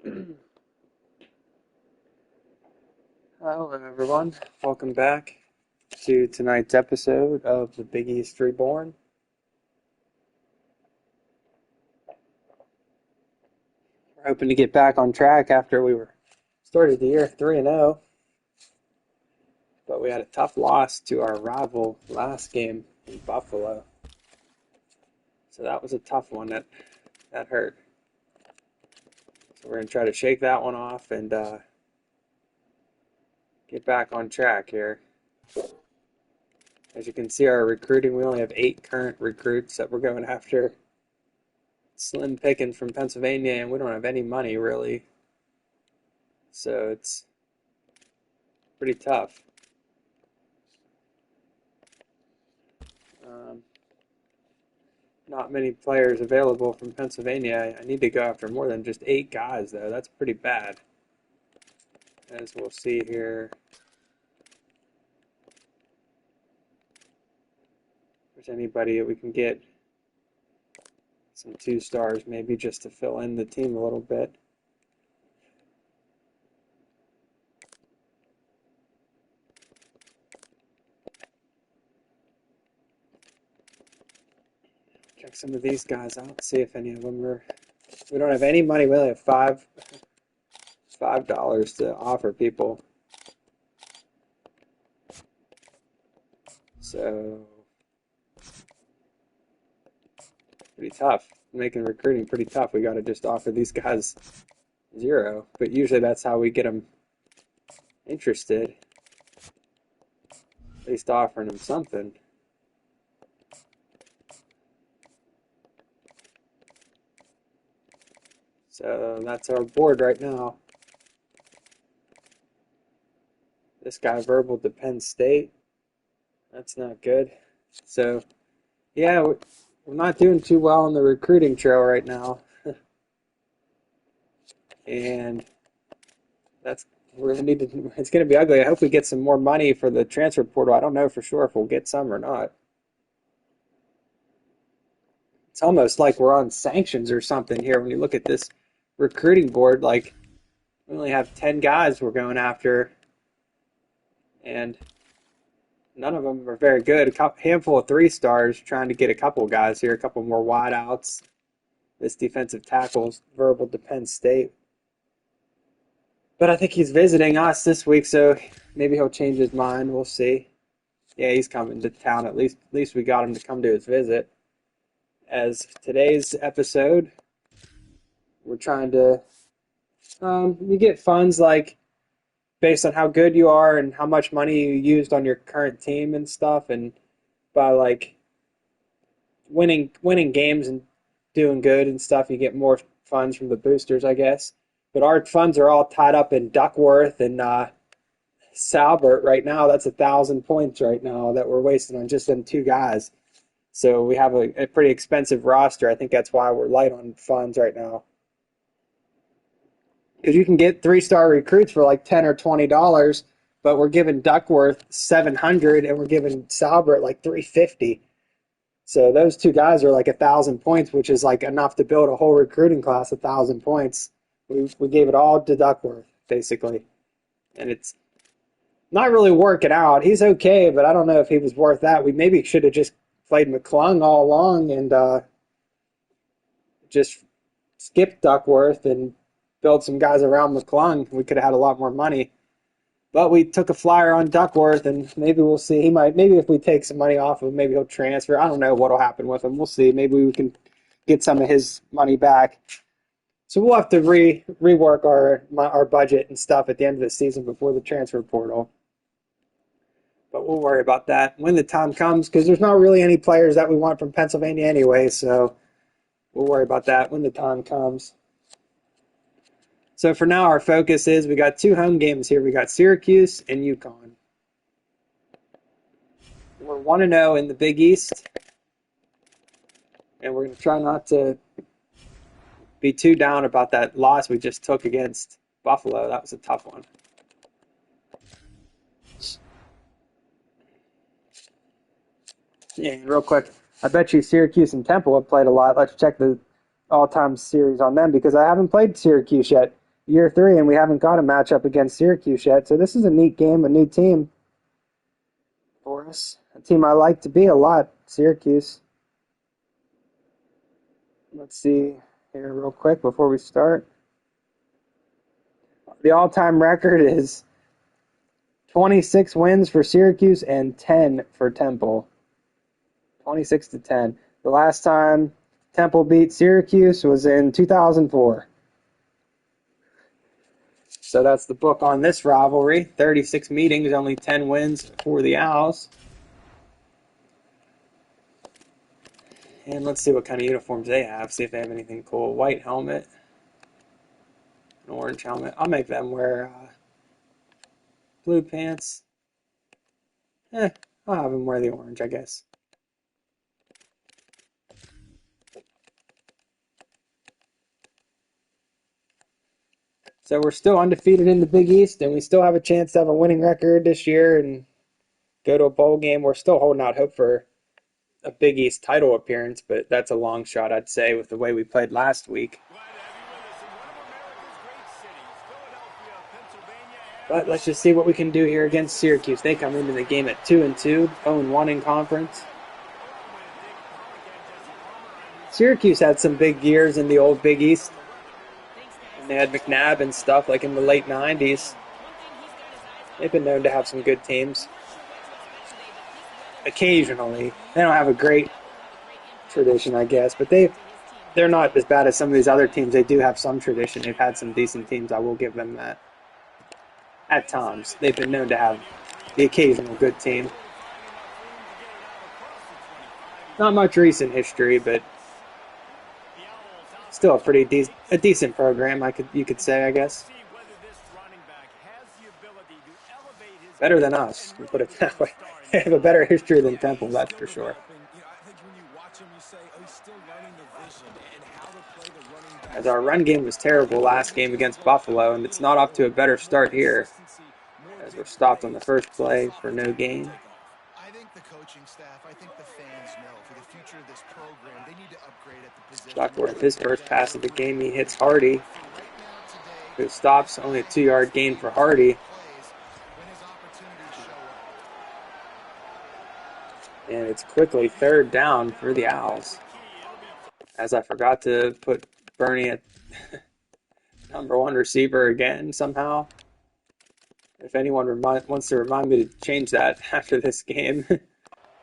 Hello, everyone. Welcome back to tonight's episode of the Big East Reborn. We're hoping to get back on track after we started the year 3-0, but we had a tough loss to our rival last game in Buffalo. So that was a tough one. That hurt. So we're going to try to shake that one off and get back on track here. As you can see, our recruiting, we only have 8 current recruits that we're going after. Slim pickings from Pennsylvania, and we don't have any money really. So it's pretty tough. Not many players available from Pennsylvania. I need to go after more than just 8 guys, though. That's pretty bad. As we'll see here. If there's anybody that we can get some 2 stars, maybe just to fill in the team a little bit. Check some of these guys out, see if any of them are. We don't have any money. We only have $5 to offer people. So pretty tough. Making recruiting pretty tough. We got to just offer these guys 0. But usually that's how we get them interested. At least offering them something. So that's our board right now. This guy verbal to Penn State. That's not good. So, yeah, we're not doing too well on the recruiting trail right now. And we're gonna need to, it's going to be ugly. I hope we get some more money for the transfer portal. I don't know for sure if we'll get some or not. It's almost like we're on sanctions or something here when you look at this recruiting board. Like, we only have 10 guys we're going after, and none of them are very good. A handful of 3 stars, trying to get a couple guys here, a couple more wideouts. This defensive tackle's verbal to Penn State. But I think he's visiting us this week, so maybe he'll change his mind. We'll see. Yeah, he's coming to town. At least we got him to come to his visit. As today's episode, we're trying to you get funds like based on how good you are and how much money you used on your current team and stuff, and by like winning games and doing good and stuff, you get more funds from the boosters, I guess. But our funds are all tied up in Duckworth and Salbert right now. That's 1,000 points right now that we're wasting on just them 2 guys. So we have a pretty expensive roster. I think that's why we're light on funds right now. Because you can get 3-star recruits for like $10 or $20, but we're giving Duckworth $700 and we're giving Salbert like $350. So those 2 guys are like 1,000 points, which is like enough to build a whole recruiting class. 1,000 points. We gave it all to Duckworth basically, and it's not really working out. He's okay, but I don't know if he was worth that. We maybe should have just played McClung all along and just skipped Duckworth and build some guys around McClung. We could have had a lot more money. But we took a flyer on Duckworth, and maybe we'll see. Maybe if we take some money off of him, maybe he'll transfer. I don't know what will happen with him. We'll see. Maybe we can get some of his money back. So we'll have to rework our budget and stuff at the end of the season before the transfer portal. But we'll worry about that when the time comes, because there's not really any players that we want from Pennsylvania anyway, so we'll worry about that when the time comes. So for now, our focus is we got 2 home games here. We got Syracuse and UConn. We're 1-0 in the Big East, and we're going to try not to be too down about that loss we just took against Buffalo. That was a tough one. Yeah, real quick, I bet you Syracuse and Temple have played a lot. Let's check the all-time series on them because I haven't played Syracuse yet. year 3, and we haven't got a matchup against Syracuse yet. So this is a neat game, a new team for us. A team I like to be a lot, Syracuse. Let's see here real quick before we start. The all-time record is 26 wins for Syracuse and 10 for Temple. 26-10. The last time Temple beat Syracuse was in 2004. So that's the book on this rivalry. 36 meetings, only 10 wins for the Owls. And let's see what kind of uniforms they have. See if they have anything cool. White helmet. An orange helmet. I'll make them wear blue pants. I'll have them wear the orange, I guess. So we're still undefeated in the Big East, and we still have a chance to have a winning record this year and go to a bowl game. We're still holding out hope for a Big East title appearance, but that's a long shot, I'd say, with the way we played last week. But let's just see what we can do here against Syracuse. They come into the game at 2-2, 0-1 in conference. Syracuse had some big years in the old Big East. And they had McNabb and stuff like in the late 90s. They've been known to have some good teams. Occasionally. They don't have a great tradition, I guess, but they're not as bad as some of these other teams. They do have some tradition. They've had some decent teams. I will give them that. At times, they've been known to have the occasional good team. Not much recent history, but still a pretty decent program. You could say, I guess. Better than us, we'll put it that way. They have a better history than Temple, that's for sure. As our run game was terrible last game against Buffalo, and it's not off to a better start here, as we're stopped on the first play for no gain. I think the coaching staff, I think the fans know for the future of this program, they need to upgrade at the position. Duckworth, his first pass of the game, he hits Hardy, who stops. Only a 2-yard gain for Hardy. And it's quickly 3rd down for the Owls. As I forgot to put Bernie at number 1 receiver again somehow. If anyone wants to remind me to change that after this game,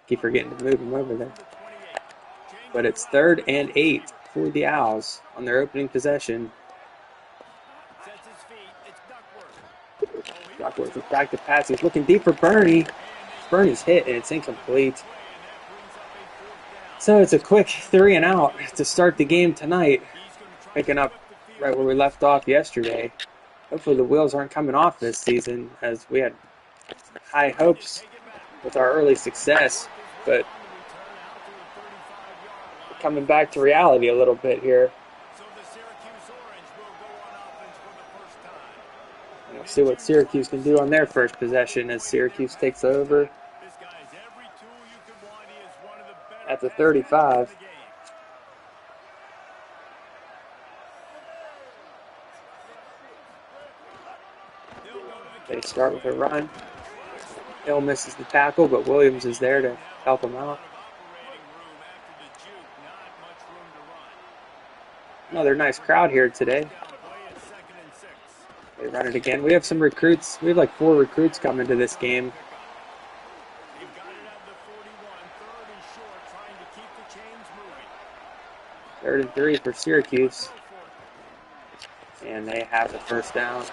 keep forgetting to move him over there. But it's 3rd and 8 for the Owls on their opening possession. Duckworth is back to pass. He's looking deep for Bernie. Bernie's hit, and it's incomplete. So it's a quick 3 and out to start the game tonight. Picking up right where we left off yesterday. Hopefully the wheels aren't coming off this season, as we had high hopes with our early success, but coming back to reality a little bit here. We'll see what Syracuse can do on their first possession as Syracuse takes over at the 35. They start with a run. Hill misses the tackle, but Williams is there to help him out. Another nice crowd here today. They run it again. We have some recruits. We have like 4 recruits coming to this game. 3rd and 3 for Syracuse. And they have the first down.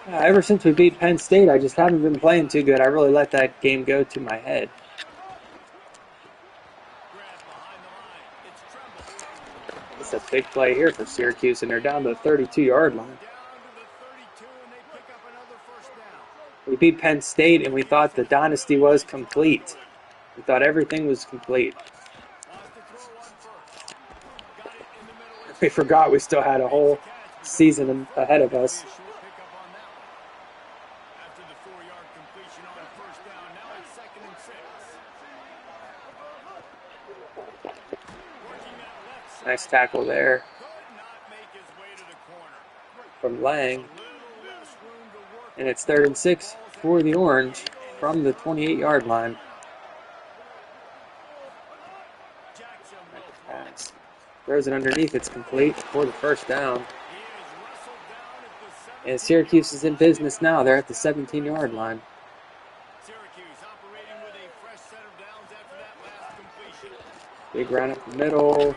Ever since we beat Penn State, I just haven't been playing too good. I really let that game go to my head. It's a big play here for Syracuse, and they're down to the 32-yard line. We beat Penn State, and we thought the dynasty was complete. We thought everything was complete. We forgot we still had a whole season ahead of us. Nice tackle there from Lang. And it's 3rd and 6 for the Orange from the 28-yard line. Pass. Throws it underneath. It's complete for the first down. And Syracuse is in business now. They're at the 17-yard line. Big run up the middle.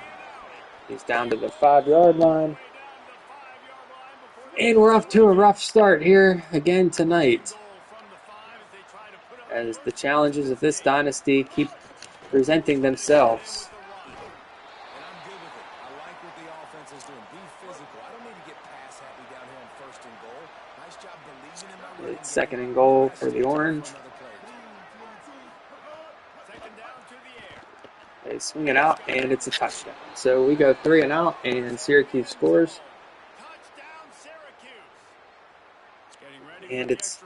He's down to the 5-yard line. And we're off to a rough start here again tonight, as the challenges of this dynasty keep presenting themselves. It's 2nd and goal for the Orange. They swing it out, and it's a touchdown. So we go 3 and out, and Syracuse scores. And it's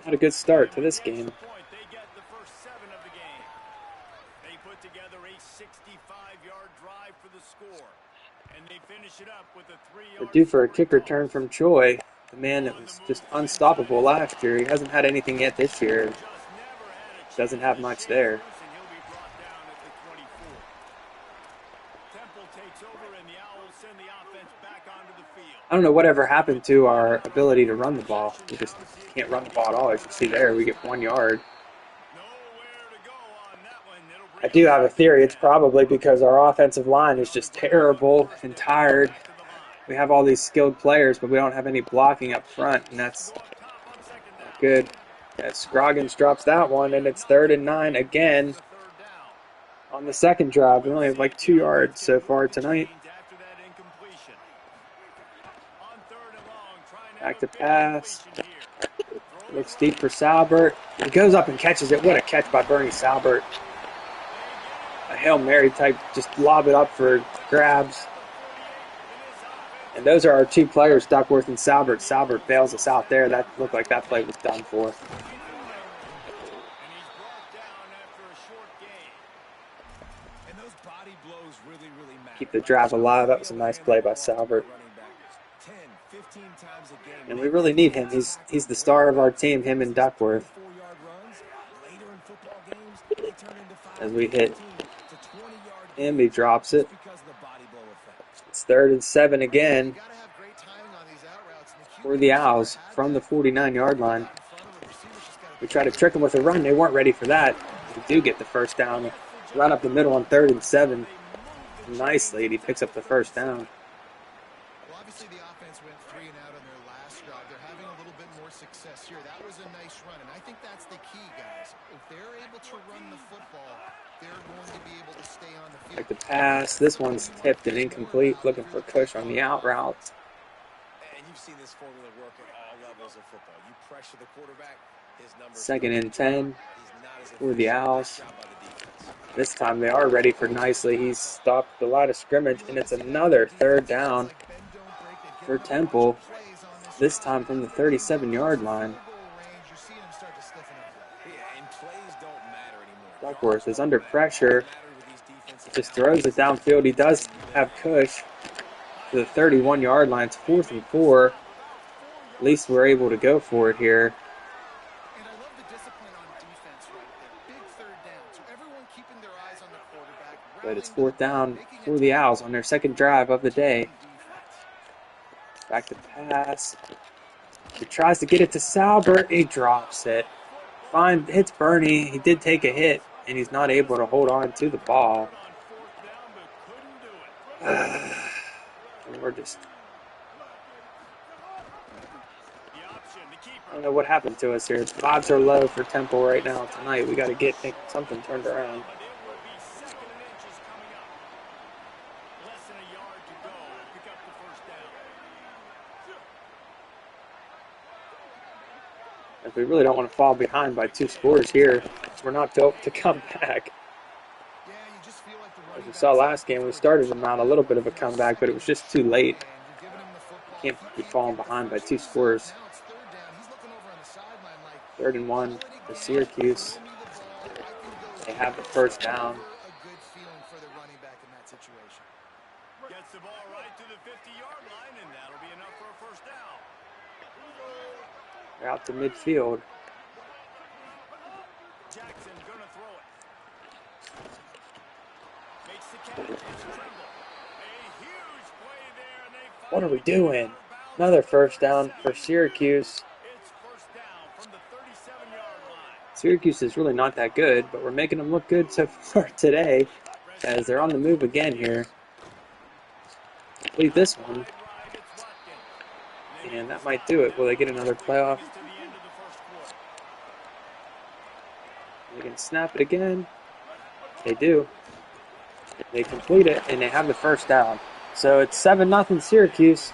not a good start to this game. We're due for a kick return from Choi, the man that was just unstoppable last year. He hasn't had anything yet this year. Doesn't have much there. I don't know whatever happened to our ability to run the ball. We just can't run the ball at all. As you see there, we get 1 yard. I do have a theory. It's probably because our offensive line is just terrible and tired. We have all these skilled players, but we don't have any blocking up front, and that's not good. Yeah, Scroggins drops that one, and it's 3rd and 9 again on the second drive. We only have like 2 yards so far tonight. Back to pass. Looks deep for Salbert. He goes up and catches it. What a catch by Bernie Salbert. A Hail Mary type, just lob it up for grabs. And those are our 2 players, Duckworth and Salbert. Salbert bails us out there. That looked like that play was done for. Keep the drive alive. That was a nice play by Salbert. And we really need him. He's the star of our team, him and Duckworth. As we hit him, he drops it. It's 3rd and 7 again for the Owls from the 49-yard line. We try to trick them with a run. They weren't ready for that. We do get the first down. Run up the middle on 3rd and 7. Nicely, and he picks up the first down. Well, obviously the offense went 3 and out on their last drive. They're having a little bit more success here. That was a nice run, and I think that's the key, guys. If they're able to run the football, they're going to be able to stay on the field. Like the pass. This one's tipped and incomplete. Looking for Cush on the out route. And you've seen this formula work at all levels of football. You pressure the quarterback, his numbers. 2nd and 10 for the Owls. This time they are ready for Nicely. He's stopped the line of scrimmage, and it's another 3rd down for Temple. This time from the 37-yard line. Duckworth is under pressure. Just throws it downfield. He does have Cush to the 31-yard line. It's 4th and 4. At least we're able to go for it here. But it's 4th down for the Owls on their 2nd drive of the day. Back to pass. He tries to get it to Salbert. He drops it. Fine, hits Bernie. He did take a hit, and he's not able to hold on to the ball. And we're just... I don't know what happened to us here. Vibes are low for Temple right now tonight. We got to get something turned around. If we really don't want to fall behind by 2 scores here, we're not built to come back. As we saw last game, we started them out a little bit of a comeback, but it was just too late. Can't be falling behind by 2 scores. 3rd and 1 for Syracuse. They have the first down. They're out to midfield. Jackson gonna throw it. Makes the catch. It's Trimble. A huge play there, and they What are we finally get it doing? out of bounds Another at the first down 37. for Syracuse. It's first down from the 37-yard line. Syracuse is really not that good, but we're making them look good so far today as they're on the move again here. Complete this one, Right, it's Watkins. and that might do it. Will they get another playoff? To the end of the first quarter. They can snap it again. They do. They complete it, and they have the first down. So it's 7-0 Syracuse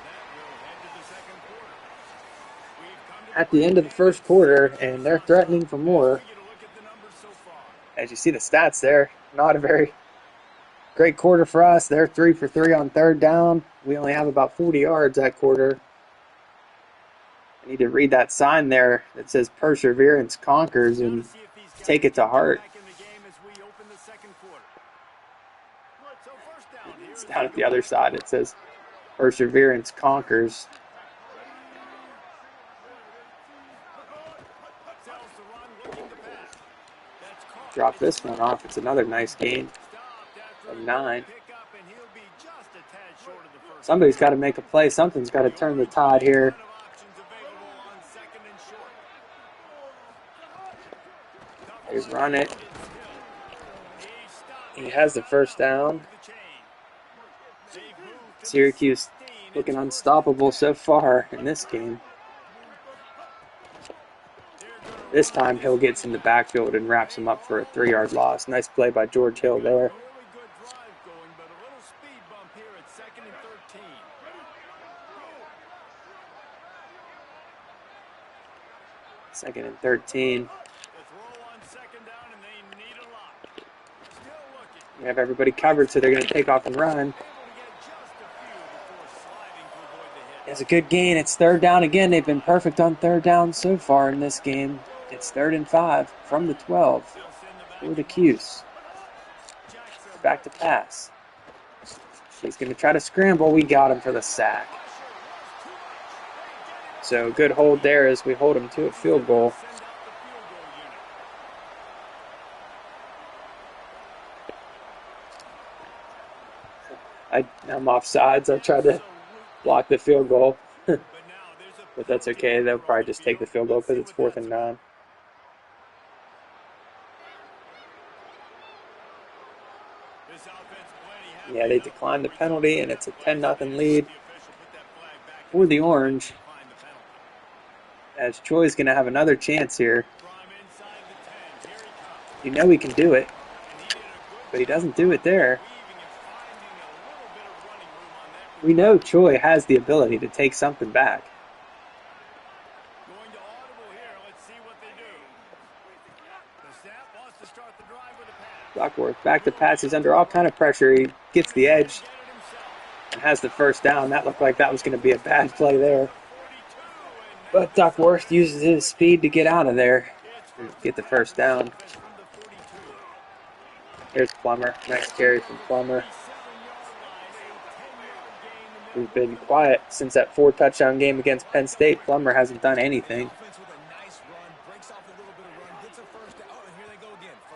at the end of the first quarter, and they're threatening for more. As you see the stats there, not a very great quarter for us. They're 3 for 3 on third down. We only have about 40 yards that quarter. I need to read that sign there that says perseverance conquers and take it to heart. It's down at the other side. It says perseverance conquers. Drop this one off. It's another nice gain of 9. Somebody's got to make a play. Something's got to turn the tide here. They run it. He has the first down. Syracuse looking unstoppable so far in this game. This time Hill gets in the backfield and wraps him up for a 3-yard loss. Nice play by George Hill there. Second and 13. We have everybody covered, so they're going to take off and run. It's a good gain. It's third down again. They've been perfect on third down so far in this game. It's 3rd and 5 from the 12 for the Cuse. Back to pass. He's going to try to scramble. We got him for the sack. So good hold there as we hold him to a field goal. I'm off sides. I tried to block the field goal. But that's okay. They'll probably just take the field goal because it's 4th and 9. Yeah, they declined the penalty, and it's a 10-0 lead for the Orange. As Troy's going to have another chance here. You know he can do it, but he doesn't do it there. We know Troy has the ability to take something back. Duckworth back to pass. He's under all kind of pressure. He gets the edge and has the first down. That looked like that was going to be a bad play there. But Duckworth uses his speed to get out of there and get the first down. Here's Plummer. Nice carry from Plummer. He's been quiet since that 4-touchdown game against Penn State. Plummer hasn't done anything.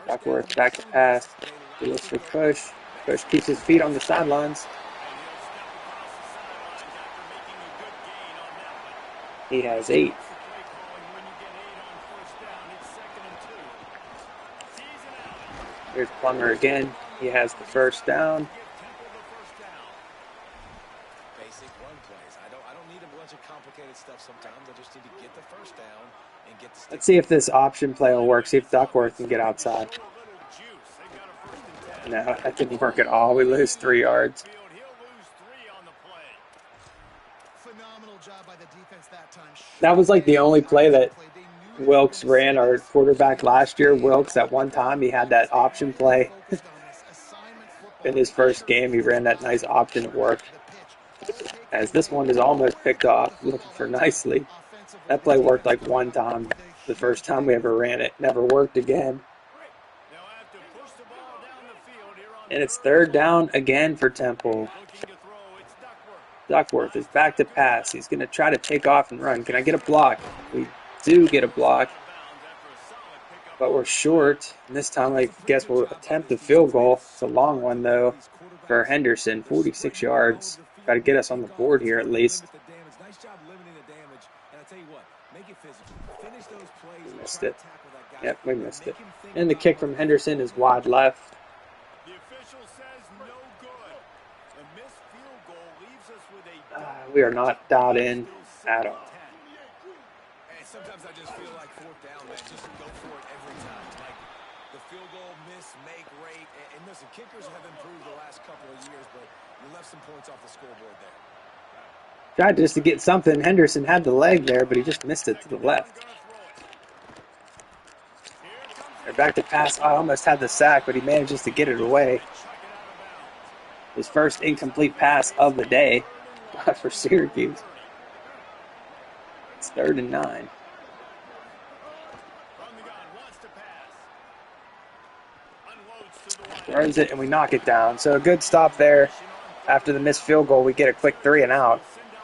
Duckworth back to pass. He looks for Push. Push keeps his feet on the sidelines. He has 8. Here's Plummer again. He has the first down. Basic run plays. I don't need a bunch of complicated stuff sometimes. I just need to get the first down and get the Let's see if this option play will work. See if Duckworth can get outside. No, that didn't work at all. We lose 3 yards. That was like the only play that Wilkes ran, our quarterback last year. Wilkes, at one time, he had that option play. In his first game, he ran that nice option at work. As this one is almost picked off, looking for nicely. That play worked like one time. The first time we ever ran it, never worked again. And it's 3rd down again for Temple. Duckworth is back to pass. He's going to try to take off and run. Can I get a block? We do get a block, but we're short. And this time, I guess we'll attempt the field goal. It's a long one, though, for Henderson, 46 yards. Got to get us on the board here at least. Nice job limiting the damage. And I tell you what, make it physical. Finish those plays We and missed try it. to tackle that guy. Yep, we missed it. And the kick from Henderson is wide left. The official says no good. The missed field goal leaves us with a We are not dialed in at all. And sometimes I just feel like fourth down, man. Just go for it every time. Like the field goal miss, make rate. And listen, kickers have improved the last couple of years, but you left some points off the scoreboard there. Tried just to get something. Henderson had the leg there, but he just missed it to the left. They're back to pass. I almost had the sack, but he manages to get it away. His first incomplete pass of the day for Syracuse. It's 3rd and 9. Throws it, and we knock it down. So a good stop there. After the missed field goal, we get a quick 3 and out.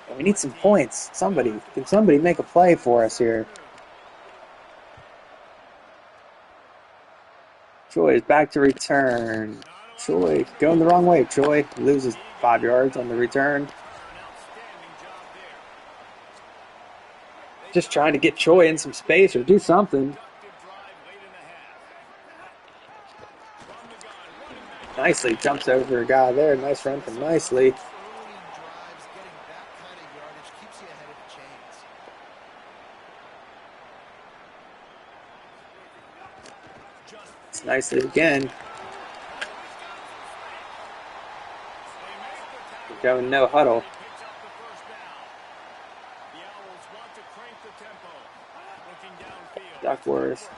And we need some points. Can somebody make a play for us here? Choi is back to return. Choi going the wrong way. Choi loses 5 yards on the return. Just trying to get Choi in some space or do something. Nicely jumps over a guy there. Nice run from Nicely. It's Nicely again. We're going no huddle. Duckworth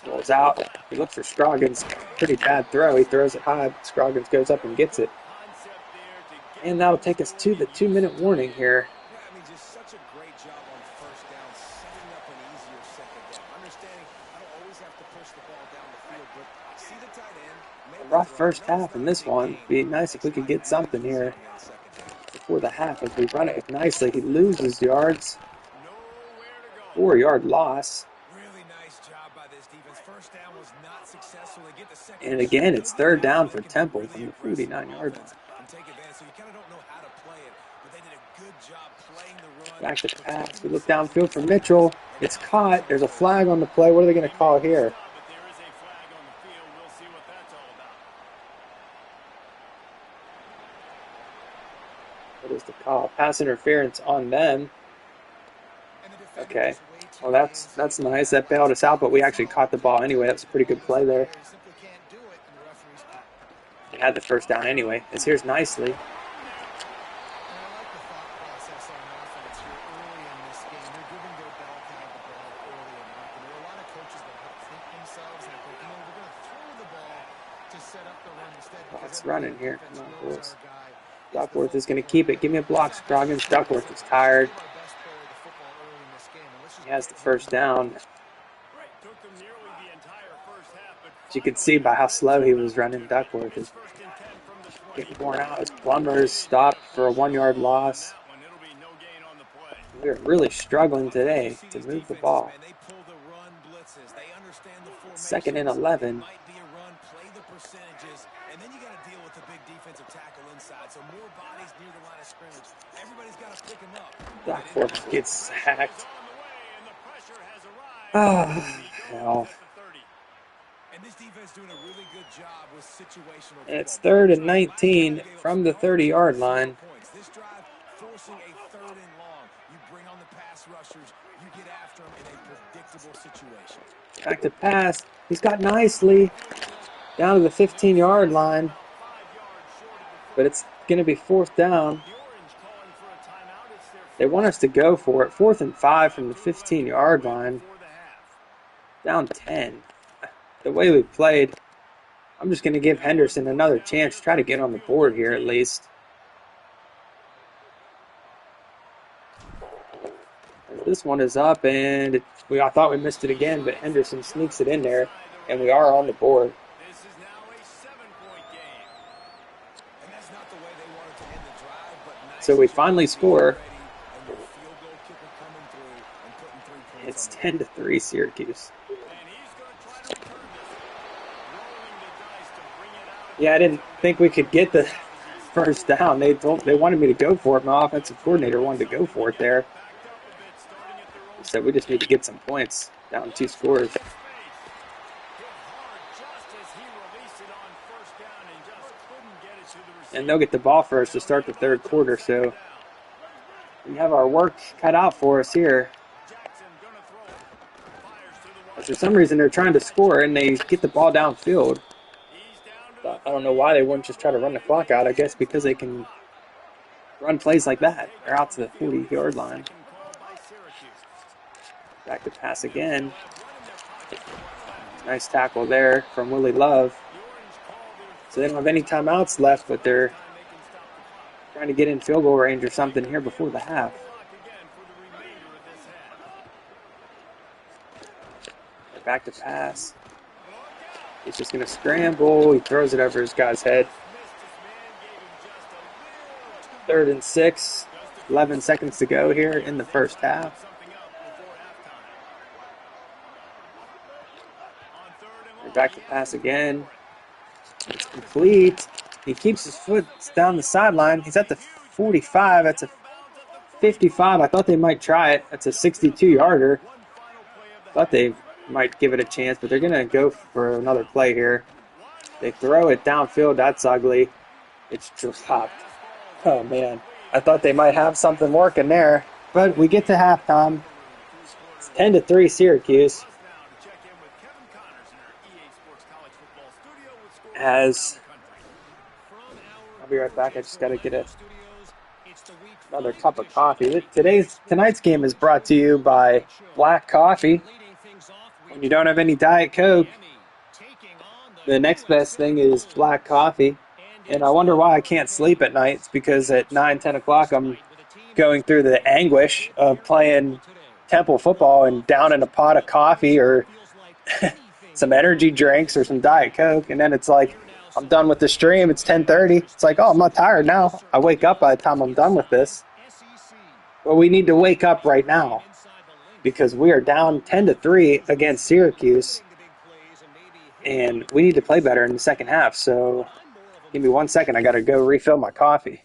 rolls out. He looks for Scroggins. Pretty bad throw. He throws it high. Scroggins goes up and gets it. And that'll take us to the 2-minute warning here. Yeah, I mean, just such a great job on first down, setting up an easier second down. Understanding I don't always have to push the ball down the field, but see the tight end. A rough first half in this one. Be nice if we could get something here before the half as we run it nicely. He loses yards. 4-yard loss. Really nice job by this defense. First down was not successful. They get the second. And again, it's 3rd down for Temple from the 49-yard line. And take advantage. So you kind of don't know how to play it, but they did a good job playing the run. Back to pass. We look downfield for Mitchell. It's caught. There's a flag on the play. What are they going to call here? What is the call? Pass interference on them. Okay. Well, that's nice. That bailed us out, but we actually caught the ball anyway. That's a pretty good play there. They had the first down anyway. As here's Nicely. It's running here. Come on, boys. Duckworth is going to keep it. Give me a block, Scroggins. Duckworth is tired. He has the first down. As you can see by how slow he was running, Duckworth is getting worn out. His Plummer's stopped for a 1-yard loss. We're really struggling today to move the ball. 2nd and 11. And then you got to deal with the big defensive tackle inside. So more bodies near the line of scrimmage. Everybody's got to pick him up. Duckworth gets sacked. Oh, hell. And this defense doing a really good job with situational. And it's 3rd and 19 from the 30-yard line. This drive forcing a 3rd and long. You bring on the pass rushers. You get after them in a predictable situation. Back to pass. He's got Nicely down to the 15-yard line. But it's going to be 4th down. They want us to go for it. 4th and 5 from the 15-yard line. Down 10. The way we played, I'm just going to give Henderson another chance to try to get on the board here at least. This one is up, and I thought we missed it again, but Henderson sneaks it in there, and we are on the board. This is now a 7-point game. And that's not the way they wanted to end the drive, but nice. So we finally score. It's 10-3 Syracuse. And he's going to try to return this. Rolling the dice to bring it out. Yeah, I didn't think we could get the first down. They wanted me to go for it. My offensive coordinator wanted to go for it there. Backed up a bit, starting at their own. He said we just need to get some points. Down 2 scores. Hit hard just as he released it on first down and just couldn't get it to the receiver. And they'll get the ball first to start the third quarter. So we have our work cut out for us here. Jackson gonna throw it. Fires to the But right. for some reason, they're trying to score and they get the ball downfield. He's down to But I don't know why they wouldn't just try to run the clock out. I guess because they can run plays like that. They're out to the 40-yard line. second call by Syracuse. Back to pass again. Nice tackle there from Willie Love. So they don't have any timeouts left, but they're trying to get in field goal range or something here before the half. Back to pass. He's just going to scramble. He throws it over his guy's head. 3rd and 6. 11 seconds to go here in the first half. They're back to pass again. It's complete. He keeps his foot down the sideline. He's at the 45. That's a 55. I thought they might try it. That's a 62-yarder. Thought they might give it a chance, but they're going to go for another play here. They throw it downfield. That's ugly. It's dropped. Oh, man. I thought they might have something working there. But we get to halftime. It's 10-3 Syracuse. As I'll be right back. I just got to get another cup of coffee. Tonight's game is brought to you by Black Coffee. When you don't have any Diet Coke, the next best thing is Black Coffee. And I wonder why I can't sleep at night. It's because at 9, 10 o'clock, I'm going through the anguish of playing Temple football and downing a pot of coffee or some energy drinks or some Diet Coke. And then it's like, I'm done with the stream. It's 10:30. It's like, oh, I'm not tired now. I wake up by the time I'm done with this. Well, we need to wake up right now because we are down 10-3 against Syracuse. And we need to play better in the second half. So give me 1 second. I got to go refill my coffee.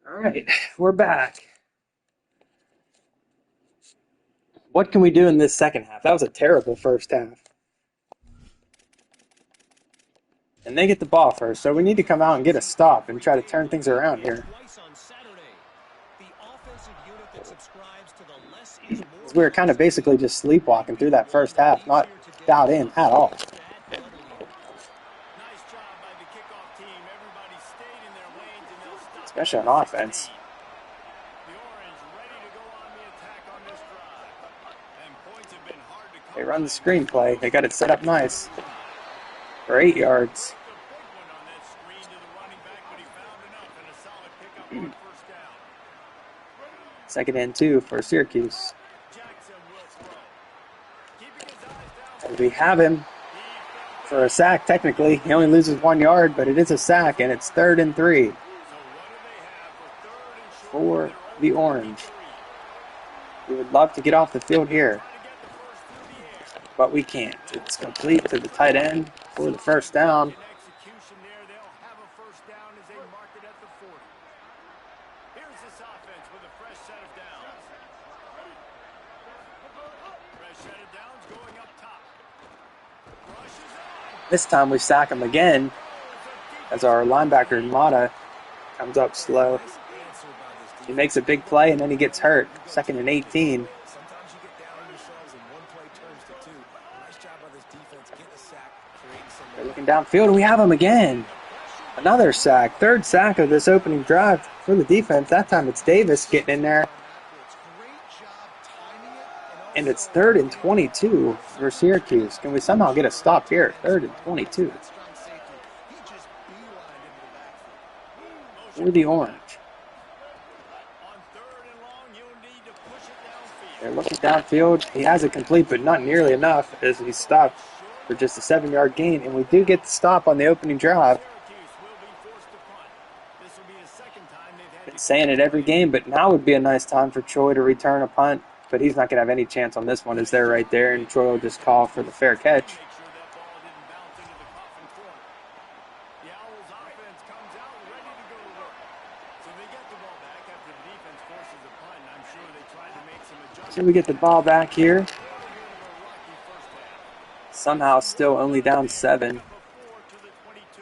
All right, we're back. What can we do in this second half? That was a terrible first half. And they get the ball first, so we need to come out and get a stop and try to turn things around here. We were kind of basically just sleepwalking through that first half, not dialed in at all. Especially on offense. They run the screenplay. They got it set up nice for 8 yards. 2nd and 2 for Syracuse. And we have him for a sack, technically. He only loses 1 yard, but it is a sack, and it's 3rd and 3 for the Orange. We would love to get off the field here, but we can't. It's complete to the tight end for the first down. This time we sack him again as our linebacker Mata comes up slow. He makes a big play and then he gets hurt. 2nd and 18. They're looking downfield and we have him again. Another sack. 3rd sack of this opening drive for the defense. That time it's Davis getting in there. And it's 3rd and 22 for Syracuse. Can we somehow get a stop here? 3rd and 22. for the Orange. On 3rd and long, you'll need to push it downfield. They're looking downfield. He has it complete, but not nearly enough as he stopped for just a 7-yard gain. And we do get the stop on the opening drive. Syracuse will be forced to punt. This will be the second time they've had Been to saying it every game, but now would be a nice time for Troy to return a punt. But he's not going to have any chance on this one as they're right there, and Troy will just call for the fair catch. make sure that ball didn't bounce into the coffin corner. The Owls offense comes out ready to go to work. So they get the ball back after the defense forces a punt, and I'm sure they tried to make some adjustments. So we get the ball back here. A bit of a rocky first half. Somehow still only down 7. Before to the 22.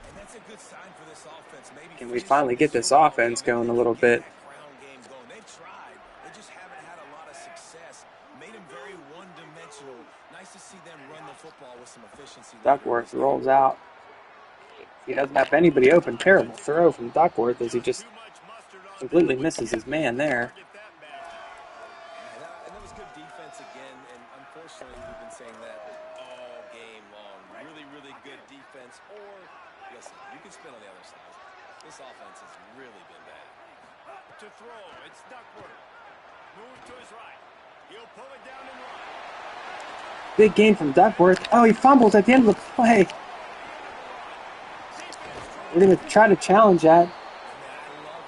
And that's a good sign for this offense. Maybe Can we finally get this offense going a little bit? ground game going. They've tried. They just haven't had a lot of success. Made them very one-dimensional. Nice to see them run the football with some efficiency. Duckworth rolls out. He doesn't have anybody open. Terrible throw from Duckworth as he just completely misses his man there. And that was good defense again. And unfortunately, we've been saying that all game long. Really, really good defense. Or, listen, you can spin on the other side. This offense has really been bad. To throw, it's Duckworth. Move to his right. He'll pull it down and run. Big gain from Duckworth. Oh, he fumbles at the end of the play. We're going to try to challenge that. I love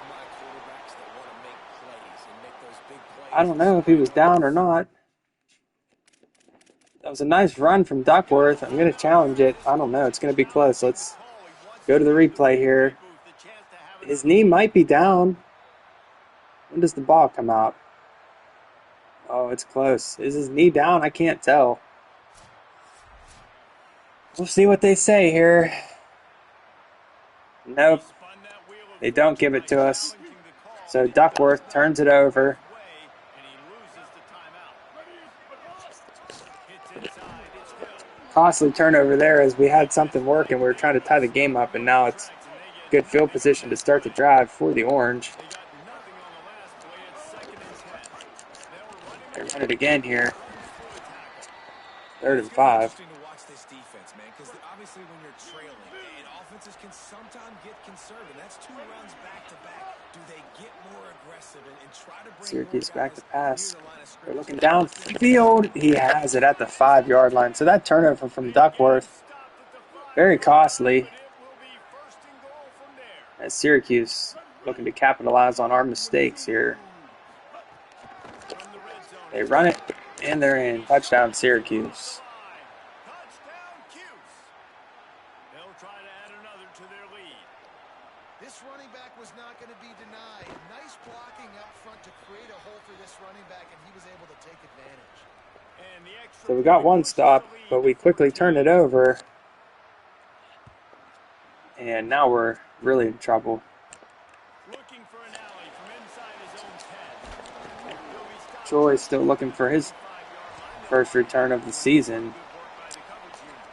my quarterbacks that want to make plays and make those big plays. I don't know if he was down or not. That was a nice run from Duckworth. I'm going to challenge it. I don't know. It's going to be close. Let's go to the replay here. His knee might be down. When does the ball come out? Oh, it's close. Is his knee down? I can't tell. We'll see what they say here. Nope. They don't give it to us. So Duckworth turns it over. Costly turnover there as we had something working. We were trying to tie the game up, and now it's good field position to start the drive for the Orange. They run it again here. 3rd and 5. Interesting to watch this defense, man, because obviously when you're trailing, and offenses can sometimes get concerned, and that's 2 runs back-to-back. Do they get more aggressive and try to bring Syracuse more back to guys pass. near the line of scrimmage? They're looking downfield. He has it at the 5-yard line. So that turnover from Duckworth, very costly. As Syracuse looking to capitalize on our mistakes here. They run it, and they're in. Touchdown, Syracuse. Touchdown, Cuse. They'll try to add another to their lead. This running back was not going to be denied. Nice blocking up front to create a hole for this running back, and he was able to take advantage. And the extra So we got one stop, but we quickly turn it over. And now we're really in trouble. looking for an alley from inside his own 10. He'll be stopped Troy's still looking for his 5-yard line. first return of the season. Good work by the coverage unit.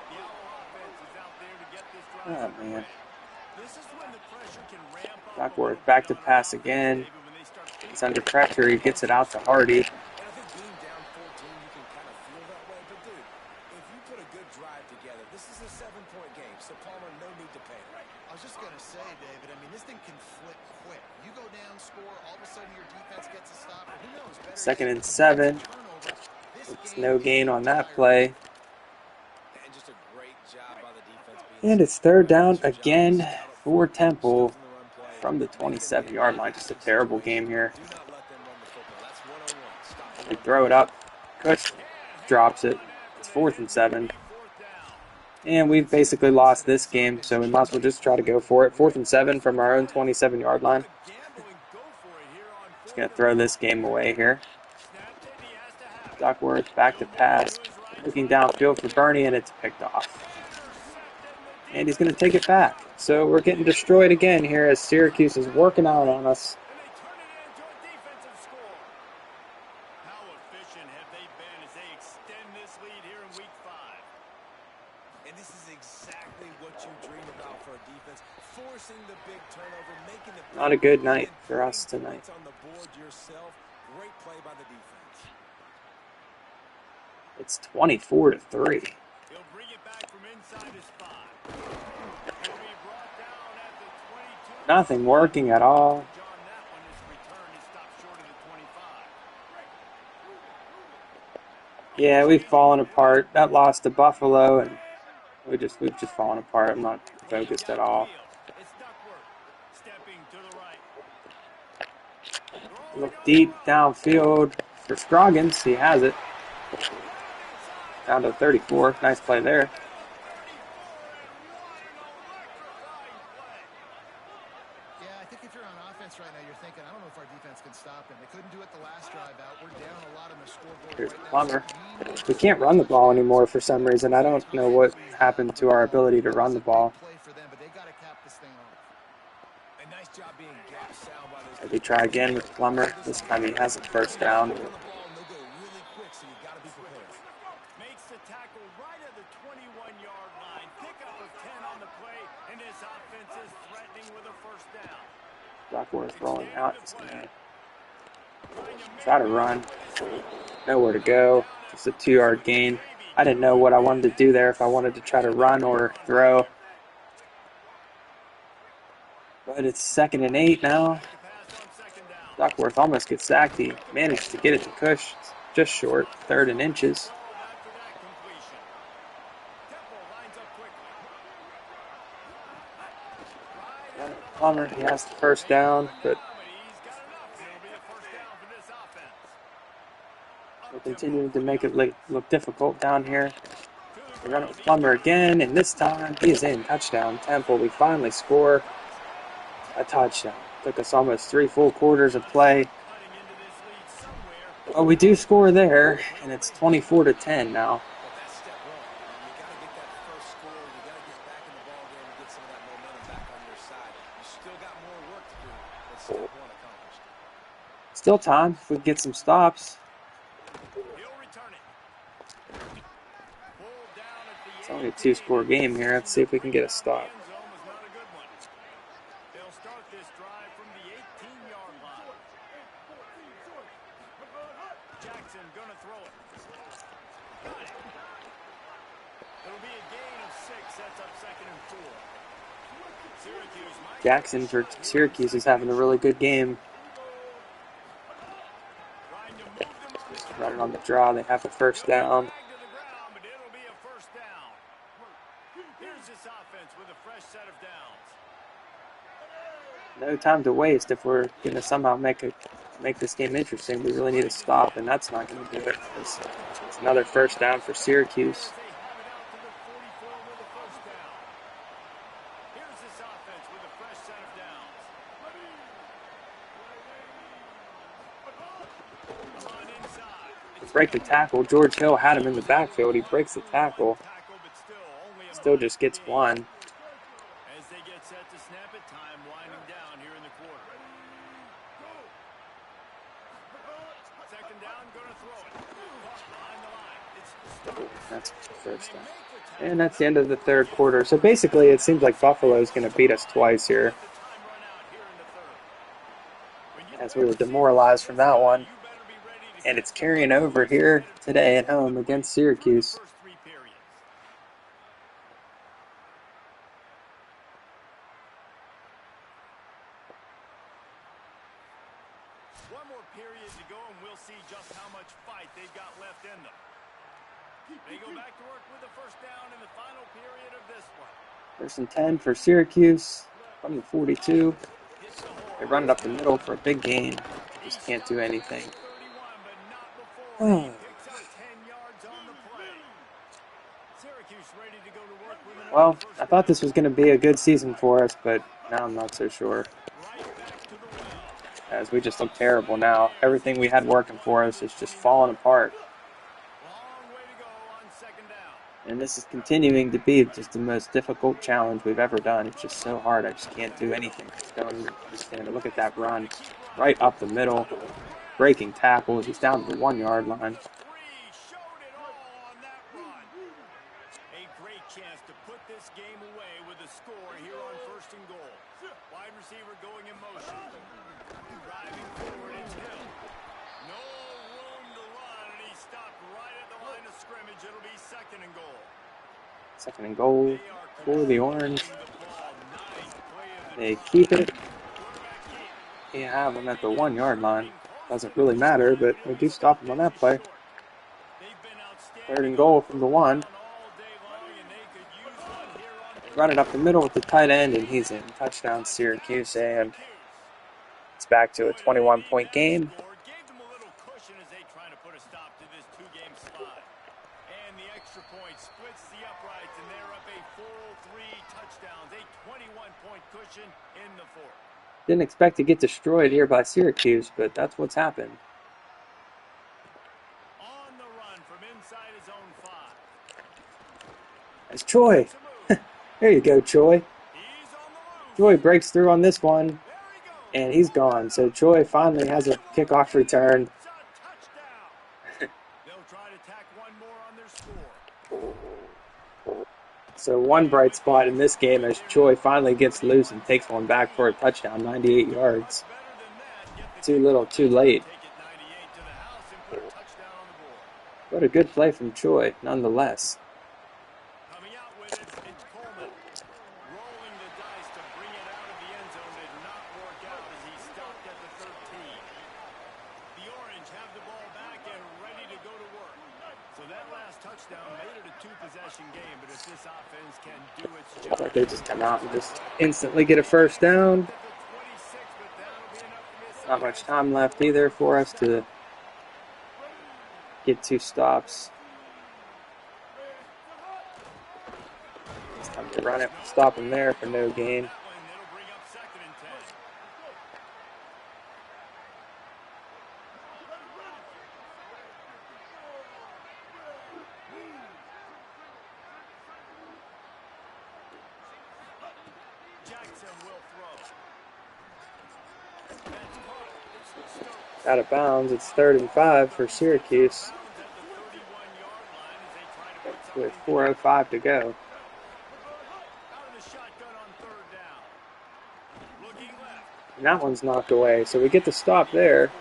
The Owl offense is out there to get this drive. Oh, man. This is when the pressure can ramp up. Duckworth back to pass again. Maybe when they start He's under pressure. He gets it out to Hardy. And I think being down 14, you can kind of feel that way. But, dude, if you put a good drive together, this is a 7-point game. So, Palmer, no need to panic. I was just going to say, David, I mean, this thing can flip quick. You go down, score, all of a sudden your defense gets a stop. Who knows? Better 2nd yet, and 7. turnover. This It's game no is gain on that entire- play. And just a great job by the defense. And it's 3rd down again for Temple from the 27-yard line. Just a terrible game here. Do not let them run the football. That's 101. Stop the They throw it up. Kush drops it. It's 4th and 7. And we've basically lost this game, so we might as well just try to go for it. 4th and 7 from our own 27-yard line. Just going to throw this game away here. Duckworth back to pass. Looking downfield for Bernie, and it's picked off. And he's going to take it back. So we're getting destroyed again here as Syracuse is working out on us. How efficient have they been as they extend this lead here in week 5? And this is exactly what you dream about for a defense. Forcing the big turnover, making the Not a good night for us tonight. on the board yourself. Great play by the defense. It's 24-3. He'll bring it back from inside his spot. He'll be brought down Nothing working at all. John, that one is returned. He stopped short of the 25. Yeah, we've fallen apart. That loss to Buffalo, and we've just fallen apart. I'm not focused at all. It's Duckworth stepping to the right. Look deep downfield for Scroggins. He has it. Down to 34. Nice play there. Yeah, I think if you're on offense right now, you're thinking, I don't know if our defense can stop him. They couldn't do it the last drive out. We're down a lot on the scoreboard Here's right now. Plummer. We can't run the ball anymore for some reason. I don't know what happened to our ability to run the ball. Play for them, but they got to cap this thing off. A nice job being gap sound by those. Maybe try again with Plummer. This time he has a first down. On the ball, and they'll go really quick, so you got to be prepared. Makes the tackle right at the 21-yard line. Pickup of 10 on the play, and this offense is threatening with a first down. Duckworth rolling out. He's gonna try to run. Nowhere to go. Just a 2-yard gain. I didn't know what I wanted to do there, if I wanted to try to run or throw. But it's 2nd and 8 now. Duckworth almost gets sacked. He managed to get it to Cush. Just short. 3rd and inches. Plummer, he has the first down, but we're continuing to make it look difficult down here. We run it with Plummer again, and this time he is in. Touchdown, Temple. We finally score a touchdown. Took us almost 3 full quarters of play. Well, we do score there, and it's 24-10 now. Still time if we get some stops. It's only a 2-score game here. Let's see if we can get a stop. They'll start this drive from the 18-yard line. Jackson gonna throw it. Got it. It'll be a gain of 6. That's up 2nd and 4. Syracuse. Jackson for Syracuse is having a really good game. Just running on the draw. They have a first down. No time to waste if we're going to somehow make this game interesting. We really need to stop, and that's not going to do it. It's another first down for Syracuse. Break the tackle. George Hill had him in the backfield. He breaks the tackle. Still just gets one. As they get set to snap it, time winding down here in the quarter. 2nd down, gonna throw it. Behind the line. That's the first down. And that's the end of the 3rd quarter. So basically, it seems like Buffalo is going to beat us twice here, as we were demoralized from that one. And it's carrying over here today at home against Syracuse. One more period to go, and we'll see just how much fight they've got left in them. They go back to work with the first down in the final period of this one. 1st and 10 for Syracuse from the 42. They run it up the middle for a big gain. Just can't do anything. Well, I thought this was going to be a good season for us, but now I'm not so sure. As we just look terrible now. Everything we had working for us is just falling apart. And this is continuing to be just the most difficult challenge we've ever done. It's just so hard. I just can't do anything. Look at that run. Right up the middle. Breaking tackles. He's down to the 1-yard line. A great chance to put this game away with a score here on 1st and goal. Wide receiver going in motion. Driving forward, it's Hill. No room to run, and he stopped right at the line of scrimmage. It'll be 2nd and goal. 2nd and goal for the Orange. Nice play of the They keep it. You have them at the 1 yard line. Doesn't really matter, but we do stop them on that play. 3rd and goal from the 1. Run it up the middle with the tight end, and he's in. Touchdown, Syracuse, and it's back to a 21-point game. And the extra point splits the uprights, and they're up a full 3 touchdowns, a 21-point cushion in the 4th. Didn't expect to get destroyed here by Syracuse, but that's what's happened. On the run from inside his own 5. That's Troy. There you go, Troy. Troy breaks through on this one, and he's gone. So Troy finally has a kickoff return. So one bright spot in this game as Troy finally gets loose and takes one back for a touchdown, 98 yards. Too little, too late. What a good play from Troy, nonetheless. Coming out with it, it's Coleman. Rolling the dice to bring it out of the end zone did not work out as he stopped at the 13. The Orange have the ball back and ready to go to work. So that last touchdown made it a 2-possession game, but if this offense can do its job... Like they just come out and just instantly get a first down. Not much time left either for us to get 2 stops. It's time to run it, stop him there for no gain. Out of bounds, it's 3rd and 5 for Syracuse with 4:05 to go. And that one's knocked away, so we get the stop there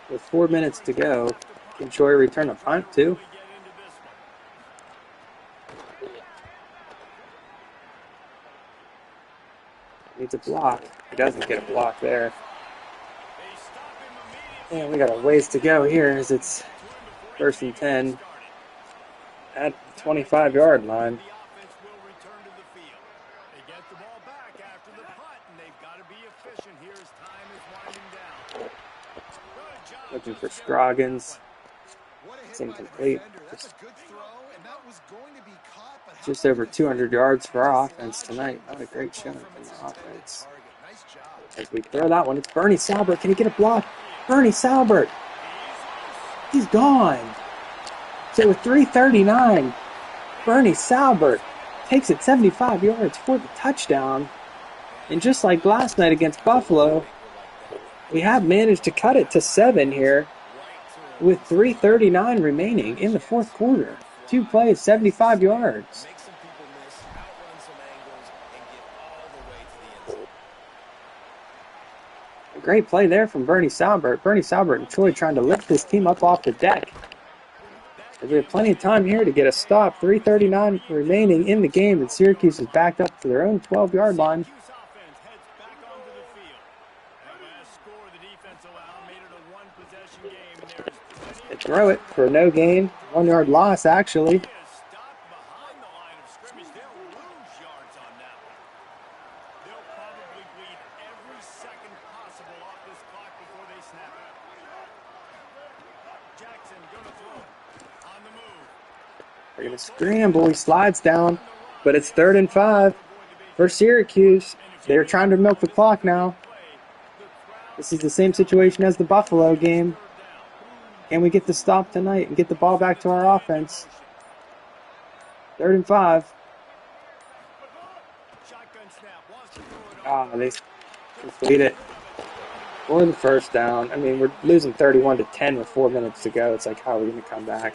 with 4 minutes to go. Can Troy return a punt too? Needs a block. He doesn't get a block there. And we got a ways to go here as it's 1st and 10 at the 25-yard line. Looking for Scroggins. It's incomplete. Just over 200 yards for our offense tonight. Not a great showing from the offense. As we throw that one, it's Bernie Salbert. Can he get a block? Bernie Salbert. He's gone. So with 3:39, Bernie Salbert takes it 75 yards for the touchdown. And just like last night against Buffalo, we have managed to cut it to 7 here with 3:39 remaining in the 4th quarter. 2 plays, 75 yards. A great play there from Bernie Salbert. Bernie Salbert and Troy trying to lift this team up off the deck. We have plenty of time here to get a stop. 3:39 remaining in the game, and Syracuse is backed up to their own 12-yard line. They throw it for no gain. 1-yard loss, actually. They're going to scramble. He slides down, but it's 3rd and 5 for Syracuse. They're trying to milk the clock now. This is the same situation as the Buffalo game. Can we get the stop tonight and get the ball back to our offense? 3rd and 5. They complete it for the first down. I mean, we're losing 31-10 with 4 minutes to go. It's like, how are we going to come back?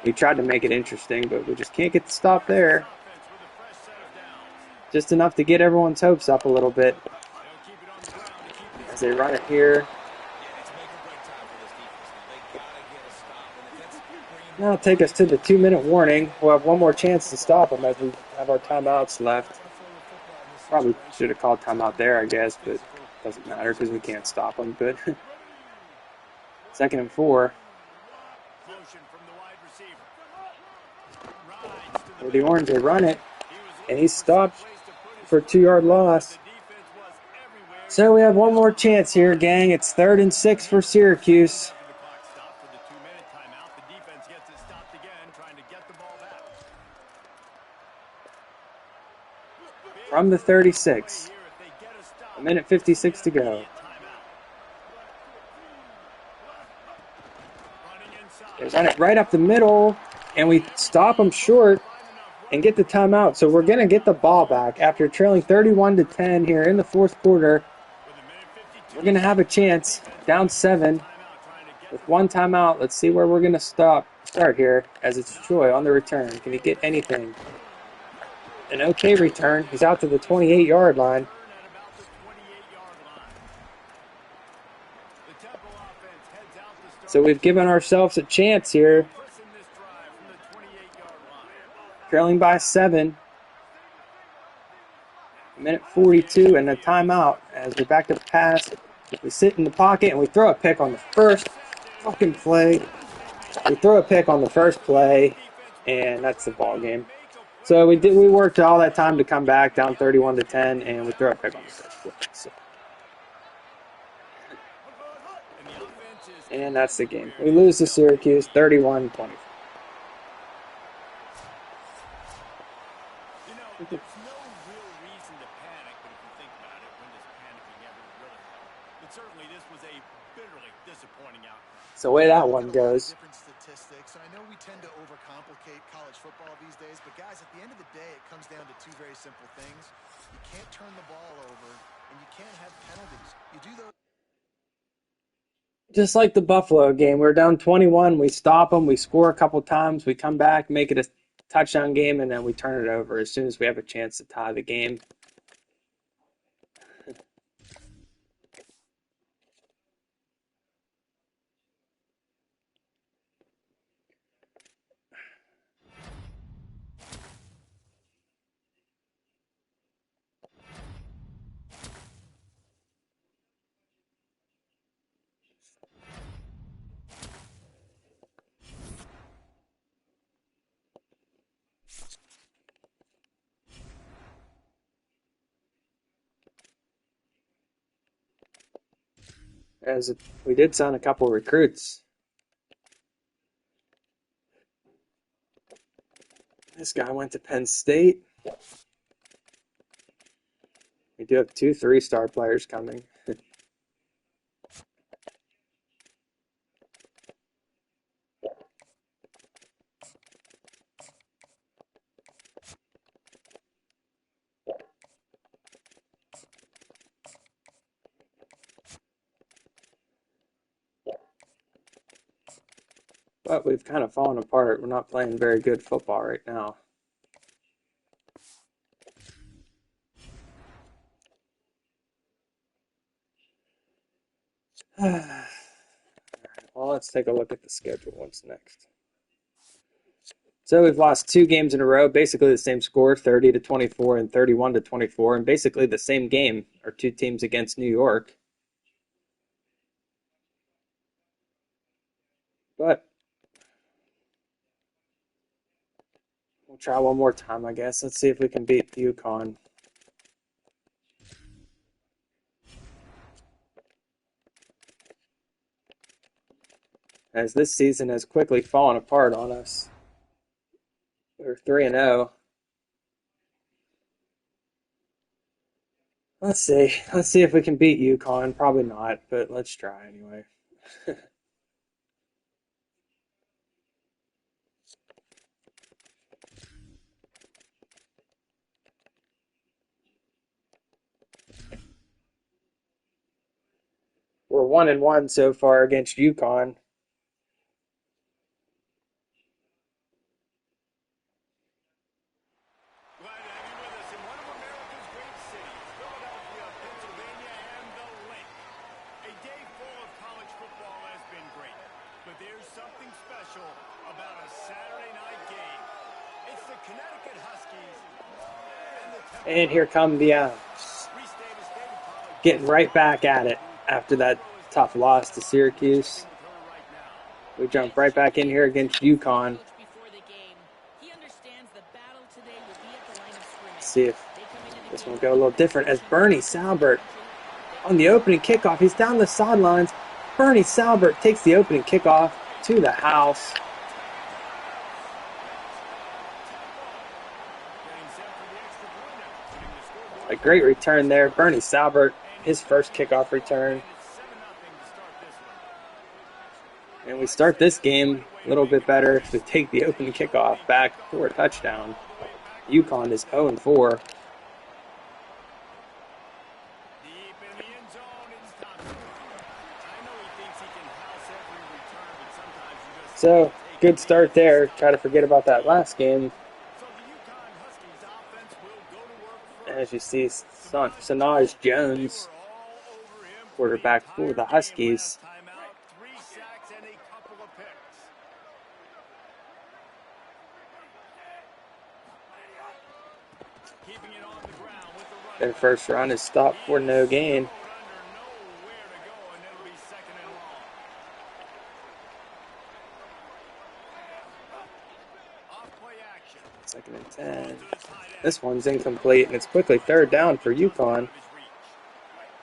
We tried to make it interesting, but we just can't get the stop there. Just enough to get everyone's hopes up a little bit. As they run it here. Now it'll take us to the 2-minute warning. We'll have one more chance to stop them as we have our timeouts left. Probably should situation. have called timeout there, I guess, but Physical. doesn't matter because we can't stop them. But 2nd and 4, Motion from the wide receiver. Rides to the where the middle. Orange, they run it, He was and looking he's for stopped some place to put his for a foot, 2-yard but loss. the defense was everywhere to So we have stay one him more on the chance here, line. gang. It's 3rd and 6 for Syracuse. After the clock stopped for the 2-minute timeout, the defense gets it stopped again, trying to get the ball back. Big From the third down play 36. here. If they get a A stop, minute this will be 56 an to go. immediate timeout. Running inside. They run it right up the middle, and we stop them short and get the timeout. So we're going to get the ball back after trailing 31 to 10 here in the 4th quarter. We're going to have a chance, down 7 with 1 timeout. Let's see where we're going to start here, as it's Troy on the return. Can he get anything? An okay return. He's out to the 28-yard line. So we've given ourselves a chance here. Trailing by 7. A minute 42 and a timeout as we're back to pass. We sit in the pocket and we throw a pick on the first fucking play. We throw a pick on the first play, and that's the ball game. So we worked all that time to come back down 31 to 10, and we throw a pick on the first play. So. And that's the game. We lose to Syracuse 31-24. You know, there's no real reason to panic, but if you think about it, when does panicking ever really help? But certainly this was a bitterly disappointing outcome. So the way that Look one at a lot of goes. different statistics. I know we tend to overcomplicate college football these days, but guys, at the end of the day, it comes down to 2 very simple things. You can't turn the ball over, and you can't have penalties. You do those. Just like the Buffalo game, we're down 21. We stop them. We score a couple times. We come back, make it a touchdown game, and then we turn it over as soon as we have a chance to tie the game. We did sign a couple recruits. This guy went to Penn State. We do have 2 3-star players coming. But we've kind of fallen apart. We're not playing very good football right now. Well, let's take a look at the schedule. What's next? So we've lost 2 games in a row, basically the same score, 30-24 and 31-24, and basically the same game, our 2 teams against New York. But we'll try one more time, I guess. Let's see if we can beat UConn. As this season has quickly fallen apart on us. We're 3-0. Let's see. Let's see if we can beat UConn. Probably not, but let's try anyway. We're 1-1 so far against UConn. Glad to have you with us in one of America's great cities, Philadelphia, Pennsylvania, and the Lake. A day full of college football has been great, but there's something special about a Saturday night game. It's the Connecticut Huskies and the And here come the getting right back at it after that tough loss to Syracuse. We jump right back in here against UConn. See if this one will go a little different as Bernie Salbert on the opening kickoff. He's down the sidelines. Bernie Salbert takes the opening kickoff to the house. A great return there. Bernie Salbert, his first kickoff return. And we start this game a little bit better to take the opening kickoff back for a touchdown. UConn is 0-4. So, good start there. Try to forget about that last game. As you see, Sanaj Jones, quarterback for the Huskies. Their first run is stopped for no gain. Second and 10. This one's incomplete, and it's quickly third down for UConn.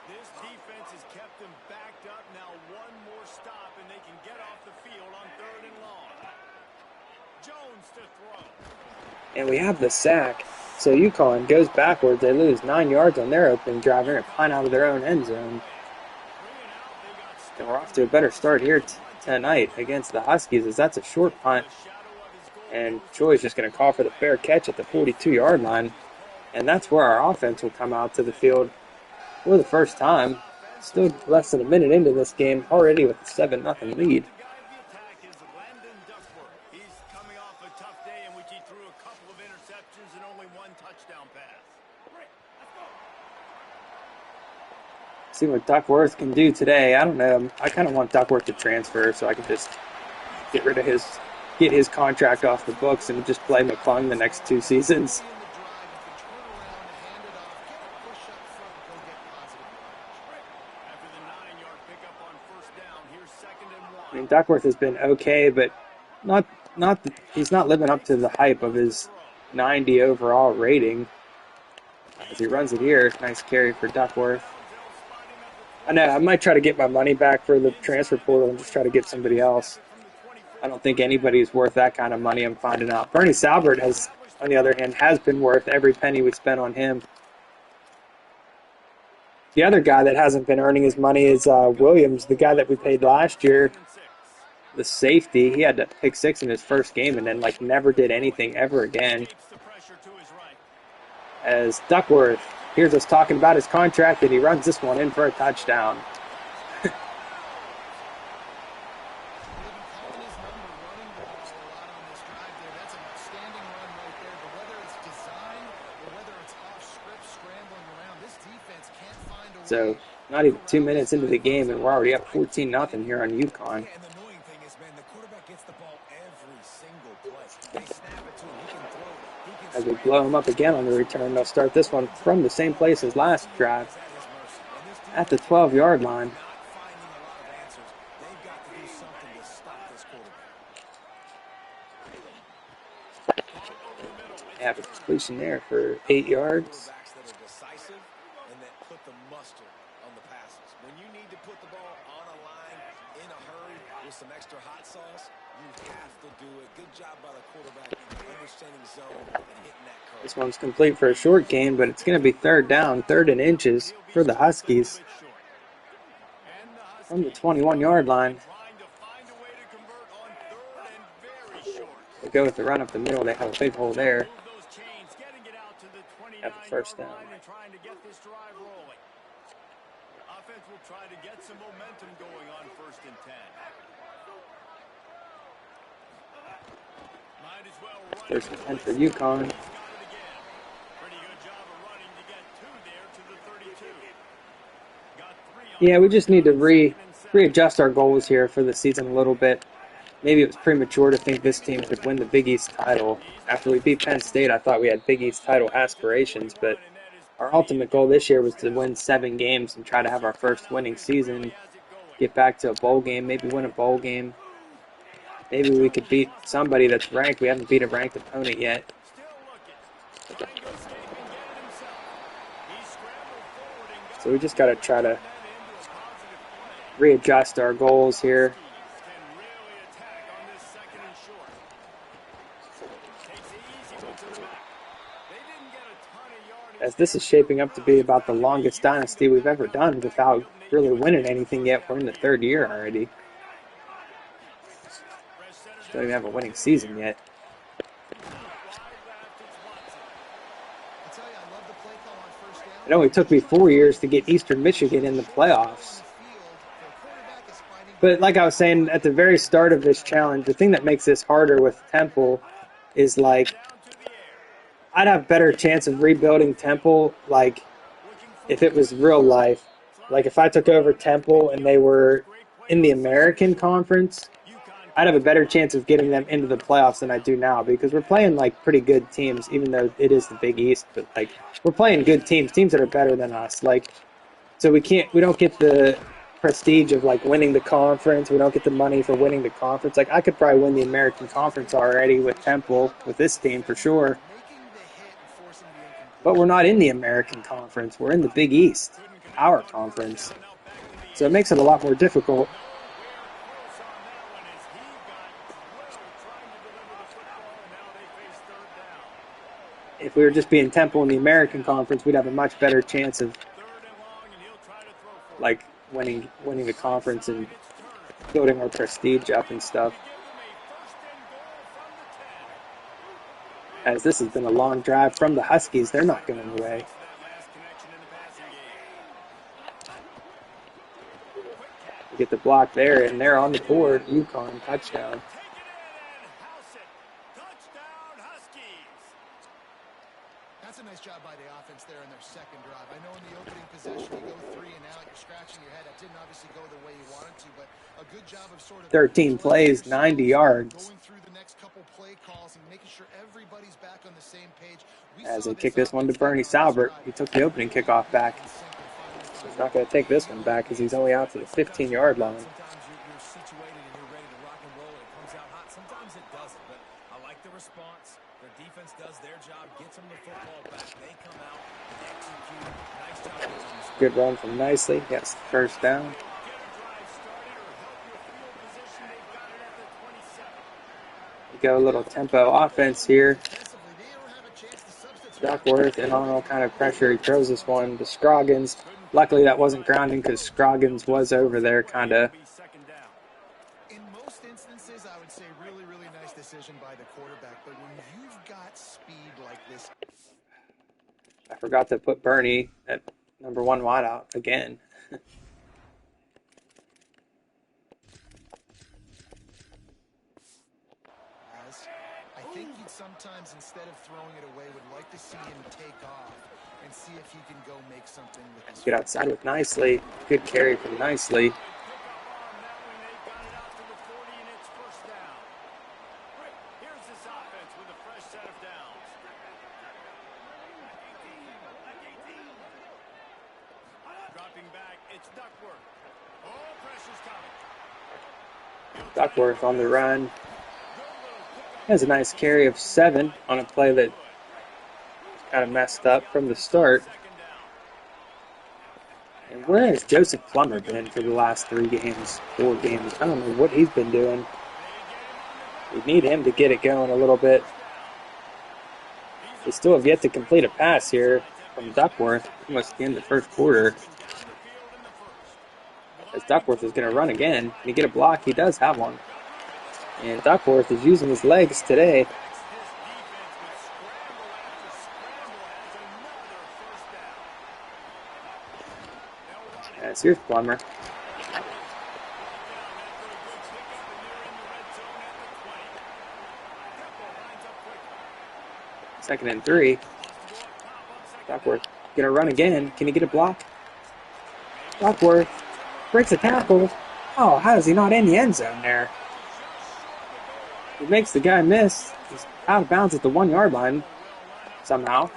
This defense has kept them backed up. Now one more stop, and they can get off the field on 3rd and long. Jones to throw. And we have the sack. So UConn goes backwards. They lose 9 yards on their opening drive. They're going to punt out of their own end zone. And we're off to a better start here tonight against the Huskies, as that's a short punt. And Troy's just going to call for the fair catch at the 42-yard line. And that's where our offense will come out to the field for the first time. Still less than a minute into this game, already with a 7-0 lead. See what Duckworth can do today. I don't know. I kind of want Duckworth to transfer so I can just get his contract off the books and just play McClung the next 2 seasons. I mean, Duckworth has been okay, but he's not living up to the hype of his 90 overall rating. As he runs it here, nice carry for Duckworth. I know, I might try to get my money back for the transfer portal and just try to get somebody else. I don't think anybody's worth that kind of money, I'm finding out. Bernie Salbert, on the other hand, has been worth every penny we spent on him. The other guy that hasn't been earning his money is Williams, the guy that we paid last year, the safety. He had to pick 6 in his first game and then never did anything ever again. As Duckworth hears us talking about his contract, and he runs this one in for a touchdown. So, not even 2 minutes into the game, and we're already up 14-0 here on UConn. As we blow him up again on the return, they'll start this one from the same place as last drive, at the 12-yard line. They have a completion there for 8 yards. Some extra hot sauce, you have to do it. Good job by the quarterback understanding the zone and hitting that curve. This one's complete for a short gain, but it's going to be 3rd down, 3rd and inches for the Huskies from the 21-yard line. They go with the run up the middle. They have a big hole there. Have the first down. Offense will try to get some momentum going on 1st and 10. First and 10 for UConn. Yeah, we just need to readjust our goals here for the season a little bit. maybe it was premature to think this team could win the Big East title. After we beat Penn State, I thought we had Big East title aspirations, but our ultimate goal this year was to win 7 games and try to have our first winning season, get back to a bowl game, maybe win a bowl game. Maybe we could beat somebody that's ranked. We haven't beat a ranked opponent yet. So we just got to try to readjust our goals here. As this is shaping up to be about the longest dynasty we've ever done without really winning anything yet. We're in the 3rd year already. Don't even have a winning season yet. It only took me 4 years to get Eastern Michigan in the playoffs. But like I was saying at the very start of this challenge, the thing that makes this harder with Temple is like I'd have a better chance of rebuilding Temple like if it was real life. Like if I took over Temple and they were in the American Conference, I'd have a better chance of getting them into the playoffs than I do now because we're playing like pretty good teams, even though it is the Big East. But like we're playing good teams that are better than us. Like so we don't get the prestige of like winning the conference. We don't get the money for winning the conference. Like I could probably win the American Conference already with Temple with this team for sure. But we're not in the American Conference. We're in the Big East, our conference. So it makes it a lot more difficult. If we were just being Temple in the American Conference, we'd have a much better chance of like winning the conference and building our prestige up and stuff. As this has been a long drive from the Huskies, they're not going away. We get the block there, and they're on the board. UConn touchdown. That's a nice job by the offense there in their second drive. I know in the opening possession you go 3 and out, you're scratching your head. That didn't obviously go the way you wanted to, but a good job of sort of 13 plays, 90 yards. Going through the next couple play calls and making sure everybody's back on the same page. As they kick this one to Bernie Salbert. He took the opening kickoff back. He's not going to take this one back because he's only out to the 15-yard line. Sometimes you're situated and you're ready to rock and roll and it comes out hot. Sometimes it doesn't, but I like the response. Their defense does their job, gets them the football back. They come out and execute. Nice job. Good run from Nicely. Gets the first down. We go a little tempo offense here. Duckworth and on all kind of pressure. He throws this one to Scroggins. Luckily that wasn't grounding because Scroggins was over there kind of. In most instances, I would say really, really nice decision by the quarterback. But when you've got speed like this. I forgot to put Bernie at number 1 wideout again. I think you'd sometimes, instead of throwing it away, would like to see him take off and see if he can go make something with his. Get outside with Nicely. Good carry from Nicely. Duckworth on the run. Has a nice carry of 7 on a play that kind of messed up from the start. And where has Joseph Plummer been for the last 3 games, 4 games? I don't know what he's been doing. We need him to get it going a little bit. We still have yet to complete a pass here from Duckworth, almost the end of the first quarter. As Duckworth is going to run again. Can he get a block? He does have one. And Duckworth is using his legs today. As here's Plummer. Second and 3. Duckworth going to run again. Can he get a block? Duckworth breaks a tackle. Oh, how is he not in the end zone there? He makes the guy miss. He's out of bounds at the 1-yard line somehow.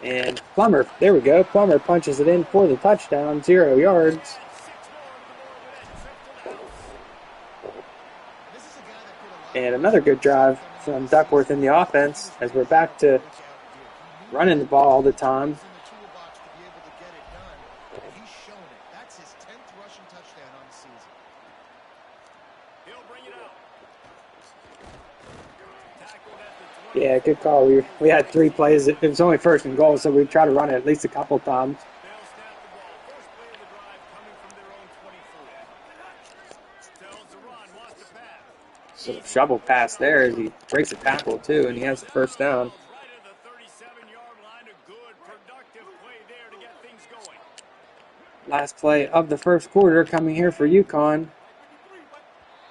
And Plummer, there we go. Plummer punches it in for the touchdown, 0 yards. And another good drive from Duckworth in the offense as we're back to running the ball all the time. Yeah, good call. We had 3 plays. It was only 1st and goal, so we try to run it at least a couple times. Sort of shovel pass there as he breaks a tackle too, and he has the 1st down. Last play of the 1st quarter coming here for UConn.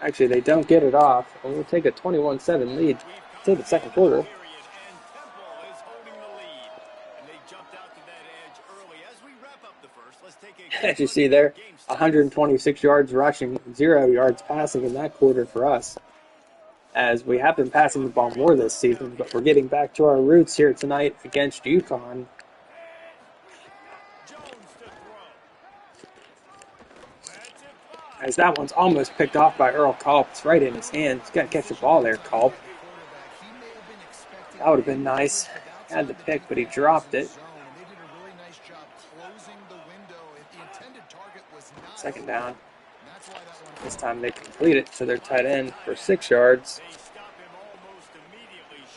Actually, they don't get it off. We'll take a 21-7 lead to the 2nd quarter. As you see there, 126 yards rushing, 0 yards passing in that quarter for us. As we have been passing the ball more this season, but we're getting back to our roots here tonight against UConn. As that one's almost picked off by Earl Culp. It's right in his hands. He's got to catch the ball there, Culp. That would have been nice. Had the pick, but he dropped it. 2nd down. This time they complete it to their tight end for 6 yards.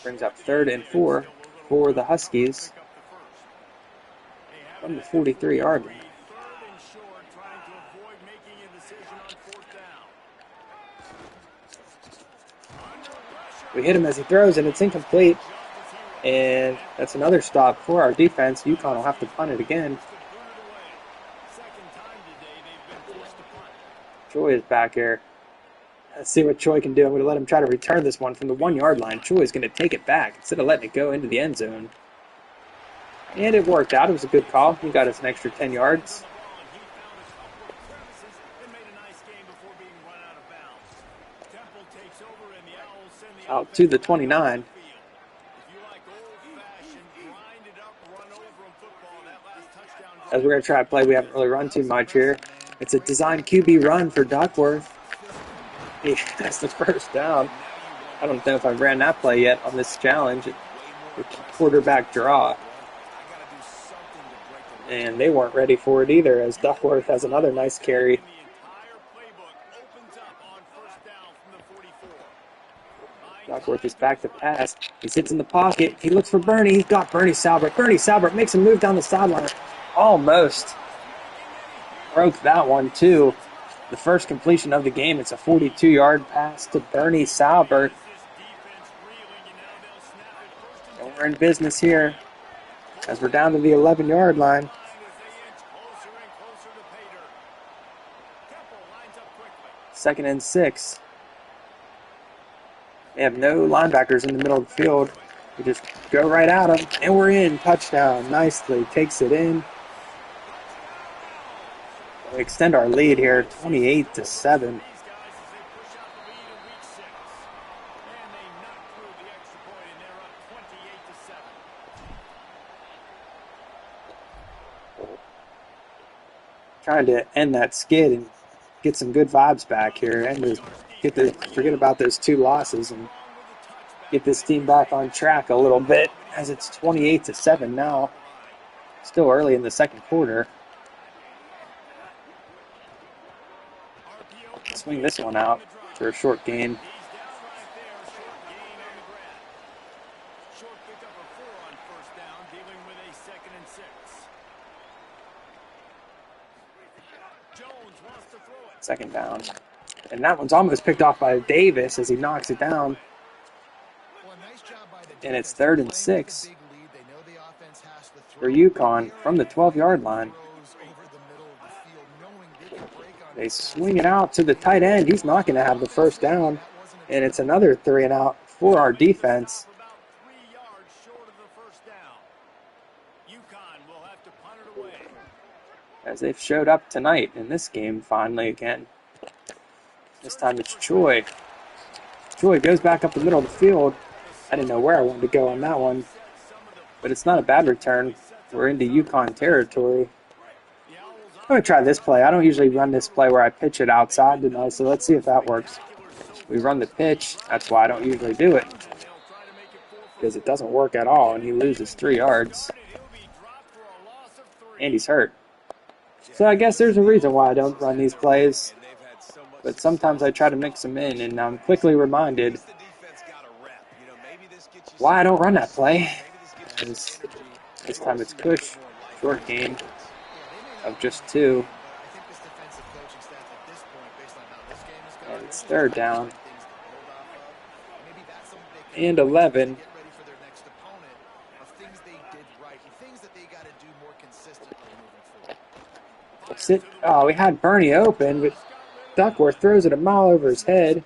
Brings up 3rd and 4 for the Huskies from the 43-yard line. We hit him as he throws, and it's incomplete. And that's another stop for our defense. UConn will have to punt it again. Choi is back here. Let's see what Choi can do. I'm going to let him try to return this one from the 1-yard line. Choi is going to take it back instead of letting it go into the end zone. And it worked out. It was a good call. He got us an extra 10 yards. Out to the 29. As we're going to try to play, we haven't really run too much here. It's a design QB run for Duckworth. That's the 1st down. I don't know if I've ran that play yet on this challenge. The quarterback draw. And they weren't ready for it either, as Duckworth has another nice carry. Duckworth is back to pass. He sits in the pocket. He looks for Bernie. He's got Bernie Salbert. Bernie Salbert makes a move down the sideline. Almost broke that one, too. The 1st completion of the game. It's a 42-yard pass to Bernie Salbert. And we're in business here as we're down to the 11-yard line. Second and 6. They have no linebackers in the middle of the field. We just go right at them, and we're in. Touchdown. Nicely takes it in. We extend our lead here, 28-7. Trying to end that skid and get some good vibes back here, and forget about those 2 losses and get this team back on track a little bit, as it's 28-7 now. Still early in the 2nd quarter. Swing this one out for a short gain. Second down. And that one's almost picked off by Davis as he knocks it down. And it's 3rd and 6 for UConn from the 12-yard line. They swing it out to the tight end. He's not going to have the 1st down. And it's another 3 and out for our defense. As they've showed up tonight in this game finally again. This time it's Choi. Joy goes back up the middle of the field. I didn't know where I wanted to go on that one, but it's not a bad return. We're into UConn territory. I'm going to try this play. I don't usually run this play where I pitch it outside tonight, so let's see if that works. We run the pitch. That's why I don't usually do it, because it doesn't work at all, and he loses 3 yards. And he's hurt. So I guess there's a reason why I don't run these plays. But sometimes I try to mix them in, and I'm quickly reminded why I don't run that play. This time it's push, short game of just 2. And it's 3rd down. And 11. Oh, we had Bernie open, but Duckworth throws it a mile over his head.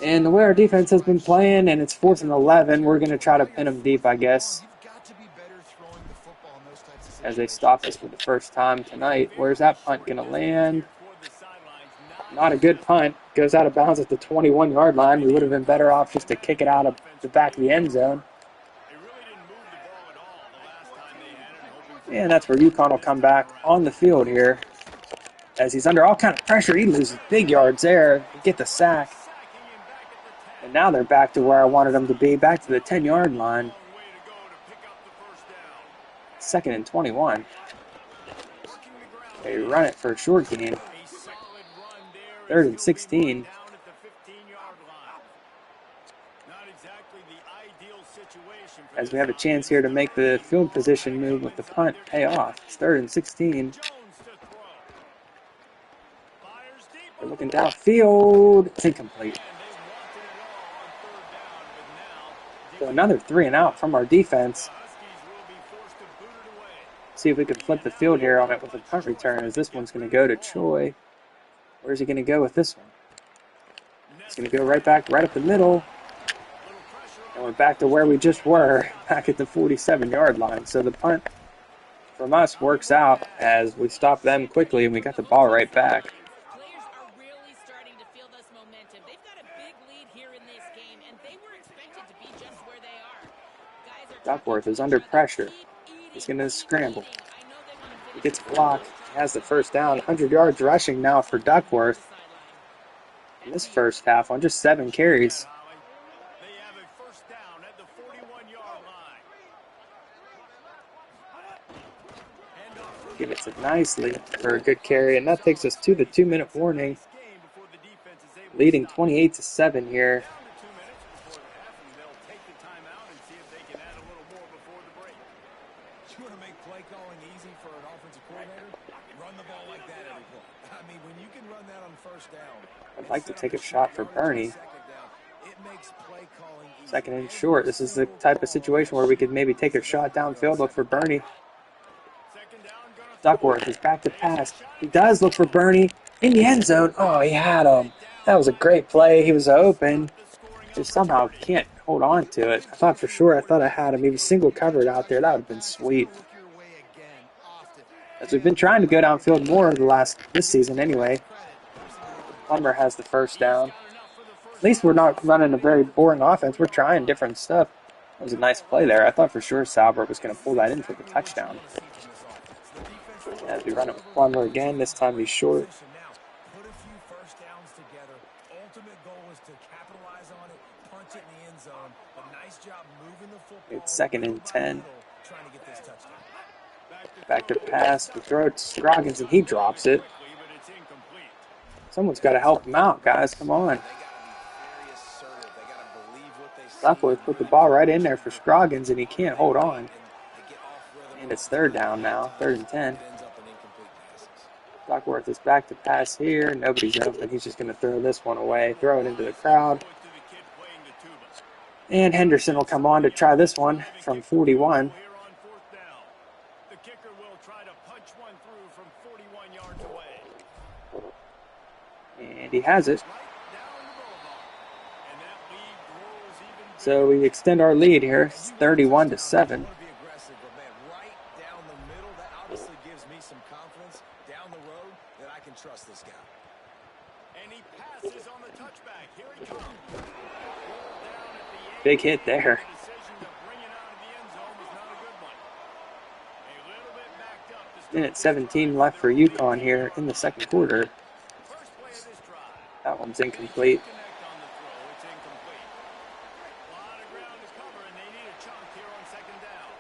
And the way our defense has been playing, and it's 4th and 11, we're going to try to pin them deep, I guess, as they stop us for the first time tonight. Where's that punt going to land? Not a good punt. Goes out of bounds at the 21-yard line. We would have been better off just to kick it out of the back of the end zone. And that's where UConn will come back on the field here. As he's under all kind of pressure, he loses big yards there. Get the sack. And now they're back to where I wanted them to be, back to the 10-yard line. 2nd and 21. They run it for a short gain. 3rd and 16. As we have a chance here to make the field position move with the punt pay off. It's 3rd and 16. They're looking downfield. It's incomplete. So another 3 and out from our defense. See if we can flip the field here on it with a punt return, as this one's going to go to Choi. Where's he going to go with this one? He's going to go right up the middle. And we're back to where we just were, back at the 47-yard line. So the punt from us works out as we stop them quickly and we got the ball right back. Players are really starting to feel this momentum. They've got a big lead here in this game, and they were expected to be just where they are. Duckworth is under pressure. He's going to scramble. He gets blocked. He has the first down. 100 yards rushing now for Duckworth in this first half on just 7 carries. He gets it nicely for a good carry, and that takes us to the 2-minute warning, leading 28-7 here. You want to make play calling easy for an offensive coordinator? Run the ball like that every play. I mean, when you can run that on 1st down. I'd like to take a shot for Bernie. 2nd and short. This is the type of situation where we could maybe take a shot downfield, look for Bernie. Duckworth is back to pass. He does look for Bernie in the end zone. Oh, he had him. That was a great play. He was open. Just somehow can't hold on to it. I thought for sure I had him. He was single covered out there. That would have been sweet. As we've been trying to go downfield more this season anyway. Plummer has the first down. At least we're not running a very boring offense. We're trying different stuff. That was a nice play there. I thought for sure Sauber was going to pull that in for the touchdown. As we run it with Plummer again, this time he's short. It's 2nd and 10. Back to pass. We throw it to Scroggins and he drops it. Someone's got to help him out, guys. Come on. Duckworth put the ball right in there for Scroggins and he can't hold on. And it's 3rd down now. 3rd and 10. Duckworth is back to pass here. Nobody's open. He's just going to throw this one away. Throw it into the crowd. And Henderson will come on to try this one from 41. And he has it. So we extend our lead here. It's 31-7. Trust this guy. And he passes on the touchback. Here he comes. Big hit there. The decision to bring it out of the end zone was not a good one. A little bit backed up to start Minute this 17 drive. left for There will be UConn 2 here in the yards. second quarter. First play of this drive. That one's They incomplete. can't connect on the throw. It's incomplete. A lot of ground to cover, and they need a chunk here on second down.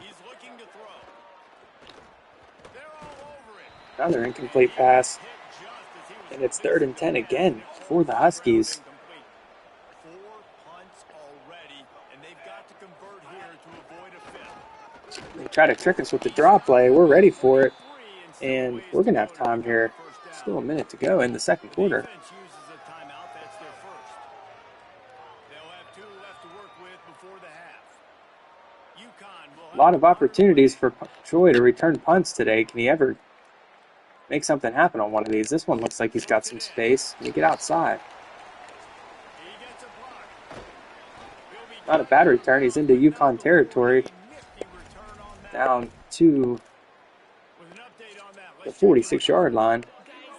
He's looking to throw. They're all over it. Another incomplete pass. Hit just as he was And it's 3rd and 10 fixing to pass again it. for the Huskies. Incomplete. 4 punts already, and they've got to convert here to avoid a fifth. They try to trick us with the draw play. We're ready for it. And we're going to have time here. Still a minute to go in the second quarter. Defense uses a timeout. That's their first. They'll have 2 left to work with before the half. UConn will A lot of opportunities for Troy to return punts today. Can he ever make something happen on one of these? This one looks like he's got some space. Can he get outside? He gets a block. Not a bad return. He's into UConn territory. Nifty return on that. Down to With an update on that, the let's take a look. 46-yard line. Guys,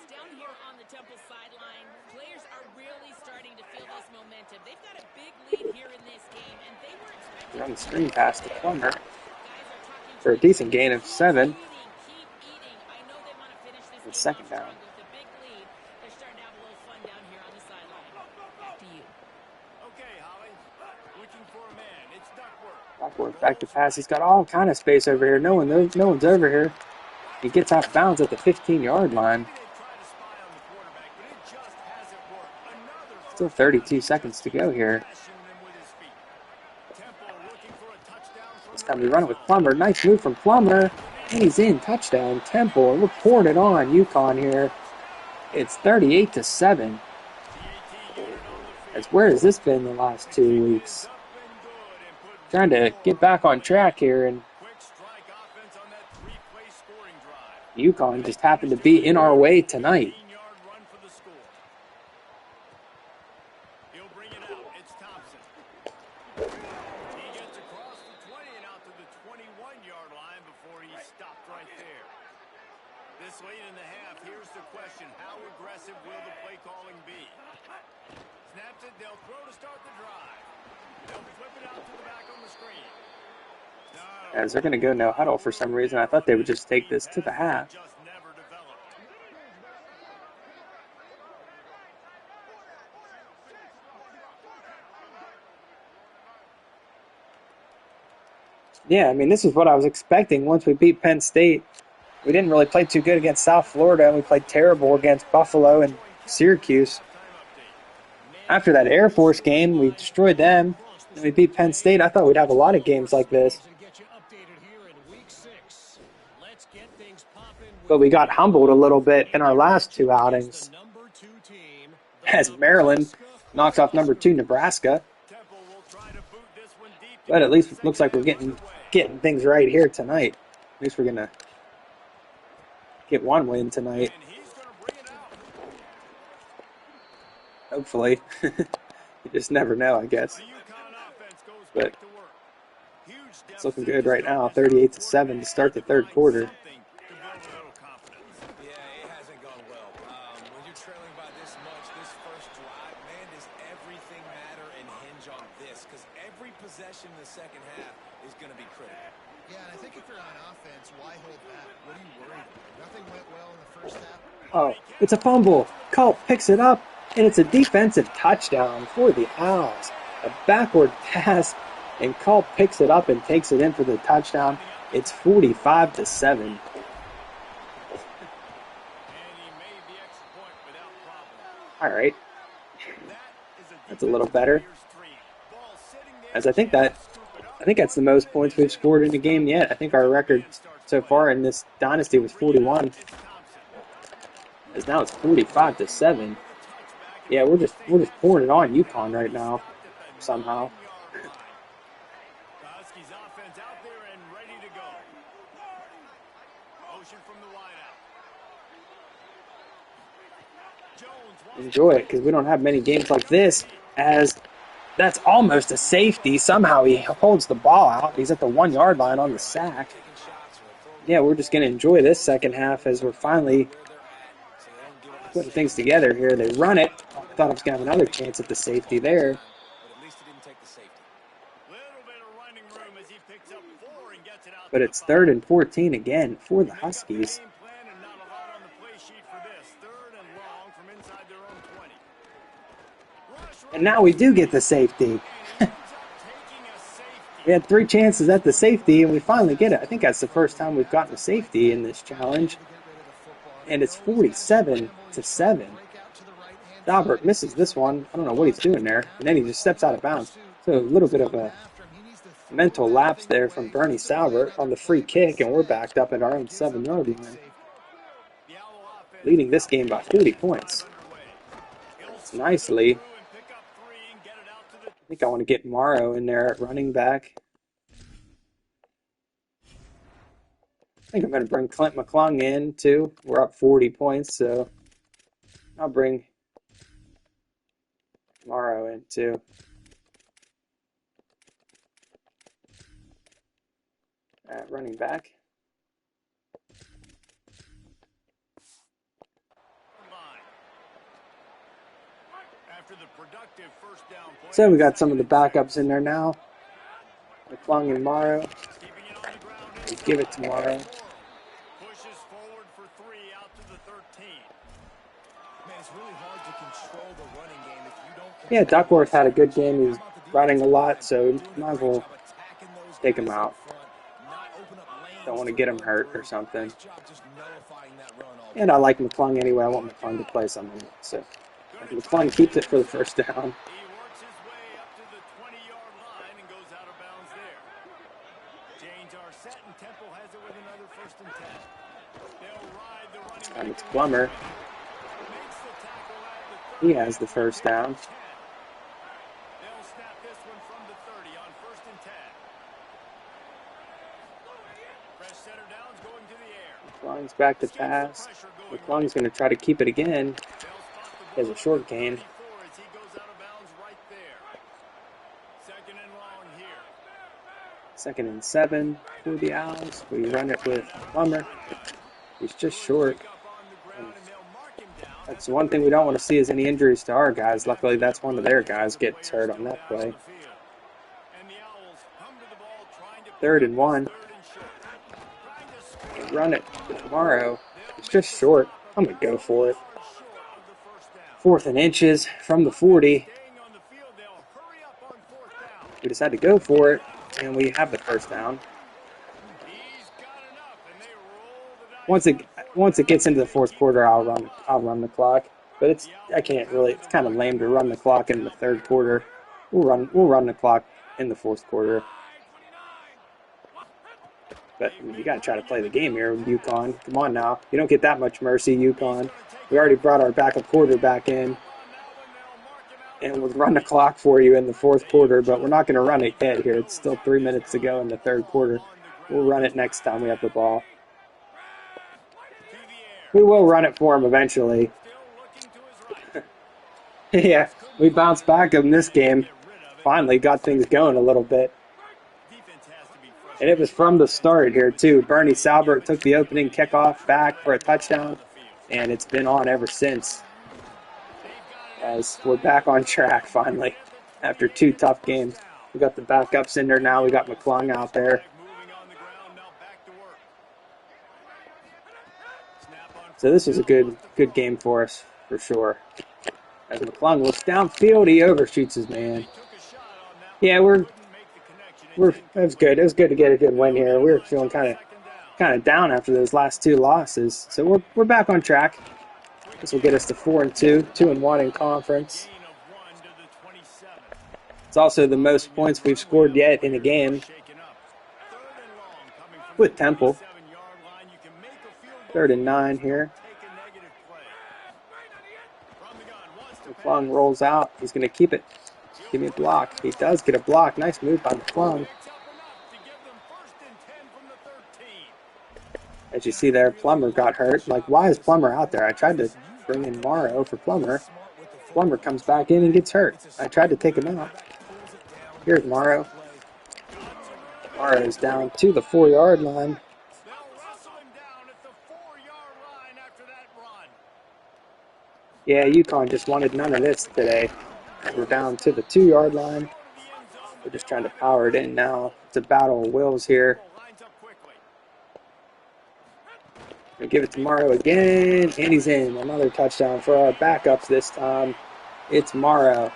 down here on the Temple sideline, players are really starting to feel this momentum. They've got a big lead here in this game, and they were expecting Run the screen pass to Plummer guys are talking for a decent gain of 7. keep eating. I know they want to finish this And game second off down. strong with a big lead. They're starting to have a little fun down here on the sideline. Back to you. Okay, Holly. Looking for a man. It's Duckworth. Duckworth back to pass. He's got all kind of space over here. No one's over here. He gets off bounds at the 15-yard line. Maybe they tried to spy on the quarterback, but it just hasn't worked. Another Still first 32 down. seconds to go here. Smashing them with his feet. Temple looking for a touchdown from This the time we right run it with side. Plummer. Nice move from Plummer. And he's in. Touchdown, Temple. And we're pouring it on UConn here. It's 38-7. The AT unit on the field. As where has this been the last 2 weeks? Up and good and put Trying to get back on track here, and quick strike offense on that 3-play scoring drive. UConn just happened to be in our way tonight. 15-yard run for the score. He'll bring it out. It's Thompson. He gets across the 20 and out to the 21-yard line before he stopped right there. This late in the half, here's the question. How aggressive will the play calling be? Snaps it. They'll throw to start the drive. They'll flip it out to the back on the screen. As they're going to go no huddle for some reason. I thought they would just take this to the half. Just never developed. Yeah, I mean, this is what I was expecting once we beat Penn State. We didn't really play too good against South Florida, and we played terrible against Buffalo and Syracuse. After that Air Force game, we destroyed them, and we beat Penn State. I thought we'd have a lot of games like this. But we got humbled a little bit in our last 2 outings, as Maryland knocks off number 2 Nebraska. Temple will try to boot this one deep. But at least it looks like we're getting things right here tonight. At least we're going to get one win tonight, And he's going to bring it out. hopefully. You just never know, I guess. The UConn offense goes But back to work. Huge it's looking good right now, 38-7 to start the third quarter. Something to build a little confidence. Yeah, it hasn't gone well. When you're trailing by this much, this first drive, man, does everything matter and hinge on this? Because every possession in the second half is going to be critical. Yeah, and I think if you're on offense, why hold back? What are you worried about? Nothing went well in the first half. Oh, it's a fumble. Culp picks it up, and it's a defensive touchdown for the Owls. A backward pass, and Culp picks it up and takes it in for the touchdown. It's 45-7. And he made the extra point without problem. All right, That is that's a little better. defensive player's dream. Ball sitting there, As I think that's the most points we've scored in a game yet. I think our record so far in this dynasty was 41. it's Thompson. As now it's 45-7. Yeah, we're just pouring it on UConn right now, somehow. The Huskies offense out there and ready to go. Motion from the wideout. Jones wants Enjoy it, because we don't have many games like this, as that's almost a safety. Somehow he holds the ball out. He's at the 1-yard line on the sack. Taking shots or throwing Yeah, we're just going to enjoy this second half as we're finally where they're at, so they don't give up putting things together here. They run it. I thought I was going to have another chance at the safety there. But at least he didn't take the safety. Little bit of running room as he picks up 4 and gets it out But to it's the 5. 3rd and 14 again for the Make up the Huskies. game plan and not a lot on the play sheet for this. 3rd and long from inside their own 20. And now we do get the safety. We had 3 chances at the safety, and we finally get it. I think that's the first time we've gotten a safety in this challenge. And it's 47-7. Daubert misses this one. I don't know what he's doing there. And then he just steps out of bounds. So a little bit of a mental lapse there from Bernie Saubert on the free kick, and we're backed up at our own 7-yard line, leading this game by 40 points. It's nice lead. I think I want to get Morrow in there at running back. I think I'm going to bring Clint McClung in, too. We're up 40 points, so I'll bring Morrow in, too. At running back. So we got some of the backups in there now. McClung and Morrow. We give it to Morrow. Pushes forward for 3 out to the 13. Man, it's really hard to control the running game if you don't. Yeah, Duckworth had a good game. He was running a lot, so might as well take him out. Don't want to get him hurt or something. And I like McClung anyway. I want McClung to play some minutes. So McClung keeps it for the first down. He works his way up to the 20-yard line and goes out of bounds there. Chains are set and Temple has it with another 1st and 10. They'll ride the running And back. it's Plummer. Makes the tackle at the 30. He has the first down. They'll snap this one from the 30 on 1st and 10. Fresh center downs going to the air. McClung's back to pass. McClung's going to try to keep it again. He has a short gain. As he goes out of bounds right there. 2nd and long here. 2nd and 7 for the Owls. We run it with Plummer. He's just short. That's the one thing we don't want to see is any injuries to our guys. Luckily, that's one of their guys gets hurt on that play. 3rd and 1. We run it with Morrow. It's just short. I'm going to go for it. 4th and inches from the 40. We decided to go for it, and we have the first down. Once it gets into the 4th quarter, I'll run the clock. But it's kind of lame to run the clock in the 3rd quarter. We'll run the clock in the 4th quarter. But you got to try to play the game here, UConn. Come on now, you don't get that much mercy, UConn. We already brought our backup quarterback in, and we'll run the clock for you in the 4th quarter. But we're not going to run it yet here. It's still 3 minutes to go in the 3rd quarter. We'll run it next time we have the ball. We will run it for him eventually. Yeah, we bounced back in this game. Finally got things going a little bit. And it was from the start here, too. Bernie Saubert took the opening kickoff back for a touchdown, and it's been on ever since. As we're back on track, finally, after 2 tough games. We got the backups in there now. We got McClung out there. So this was a good game for us, for sure. As McClung looks downfield, he overshoots his man. Yeah, it was good. It was good to get a good win here. We were feeling kind of down after those last 2 losses. So we're back on track. This will get us to 4-2, 2-1 in conference. It's also the most points we've scored yet in a game with Temple. 3rd and 9 here. McClung rolls out. He's going to keep it. Give me a block. He does get a block. Nice move by McClung. As you see there, Plummer got hurt. Like, why is Plummer out there? I tried to bring in Morrow for Plummer. Plummer comes back in and gets hurt. I tried to take him out. Here's Morrow. Morrow is down to the 4-yard line. Yeah, UConn just wanted none of this today. We're down to the 2-yard line. We're just trying to power it in now. It's a battle of wills here. We give it to Morrow again, and he's in. Another touchdown for our backups this time. It's Morrow,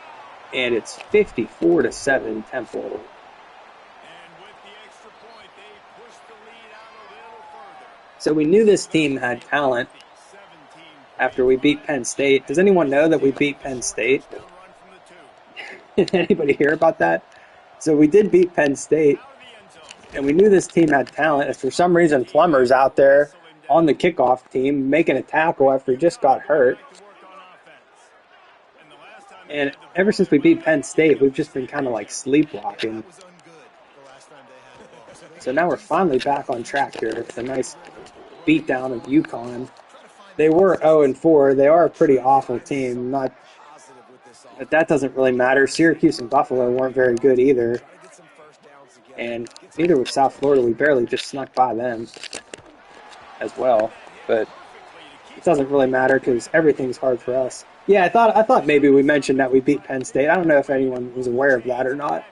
and it's 54-7 Temple. So we knew this team had talent after we beat Penn State. Does anyone know that we beat Penn State? Did anybody hear about that? So we did beat Penn State, and we knew this team had talent. If for some reason Plummer's out there on the kickoff team making a tackle after he just got hurt. And ever since we beat Penn State, we've just been kind of like sleepwalking. So now we're finally back on track here. It's a nice beatdown of UConn. They were 0-4. They are a pretty awful team. But that doesn't really matter. Syracuse and Buffalo weren't very good either. And neither was South Florida. We barely just snuck by them as well. But it doesn't really matter because everything's hard for us. Yeah, I thought maybe we mentioned that we beat Penn State. I don't know if anyone was aware of that or not.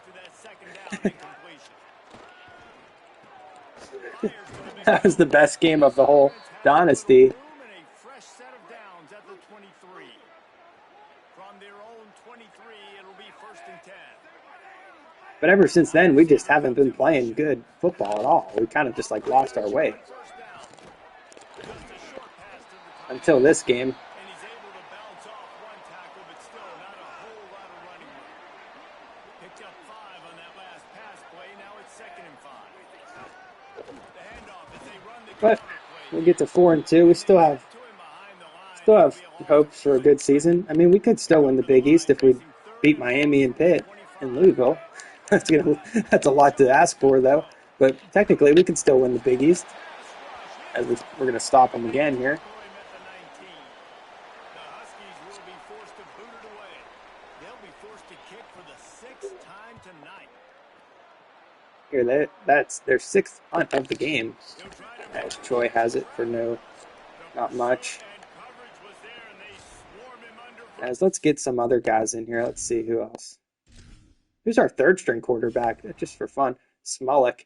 That was the best game of the whole dynasty. But ever since then, we just haven't been playing good football at all. We kind of just like lost our way. Until this game. But we'll get to 4-2. We still have hopes for a good season. I mean, we could still win the Big East if we beat Miami and Pitt and Louisville. That's a lot to ask for, though. But technically, we could still win the Big East. As we're going to stop them again here. Here, that's their 6th punt of the game. As Troy has it for not much. As let's get some other guys in here. Let's see who else. Who's our 3rd-string quarterback? Just for fun. Smolik.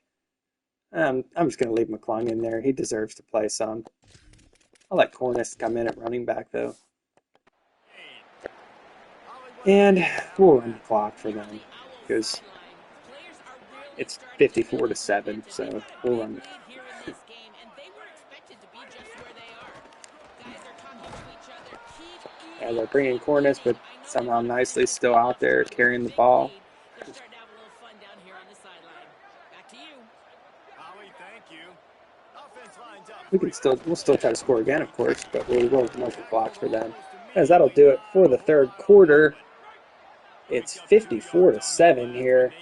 I'm just going to leave McClung in there. He deserves to play some. I'll let Cornish come in at running back, though. And we'll run the clock for them because it's 54-7, so we'll run the Yeah, they're bringing Cornish, but somehow nicely still out there carrying the ball. We'll still try to score again, of course, but we will run the clock for them. As that'll do it for the 3rd quarter. It's 54-7 here.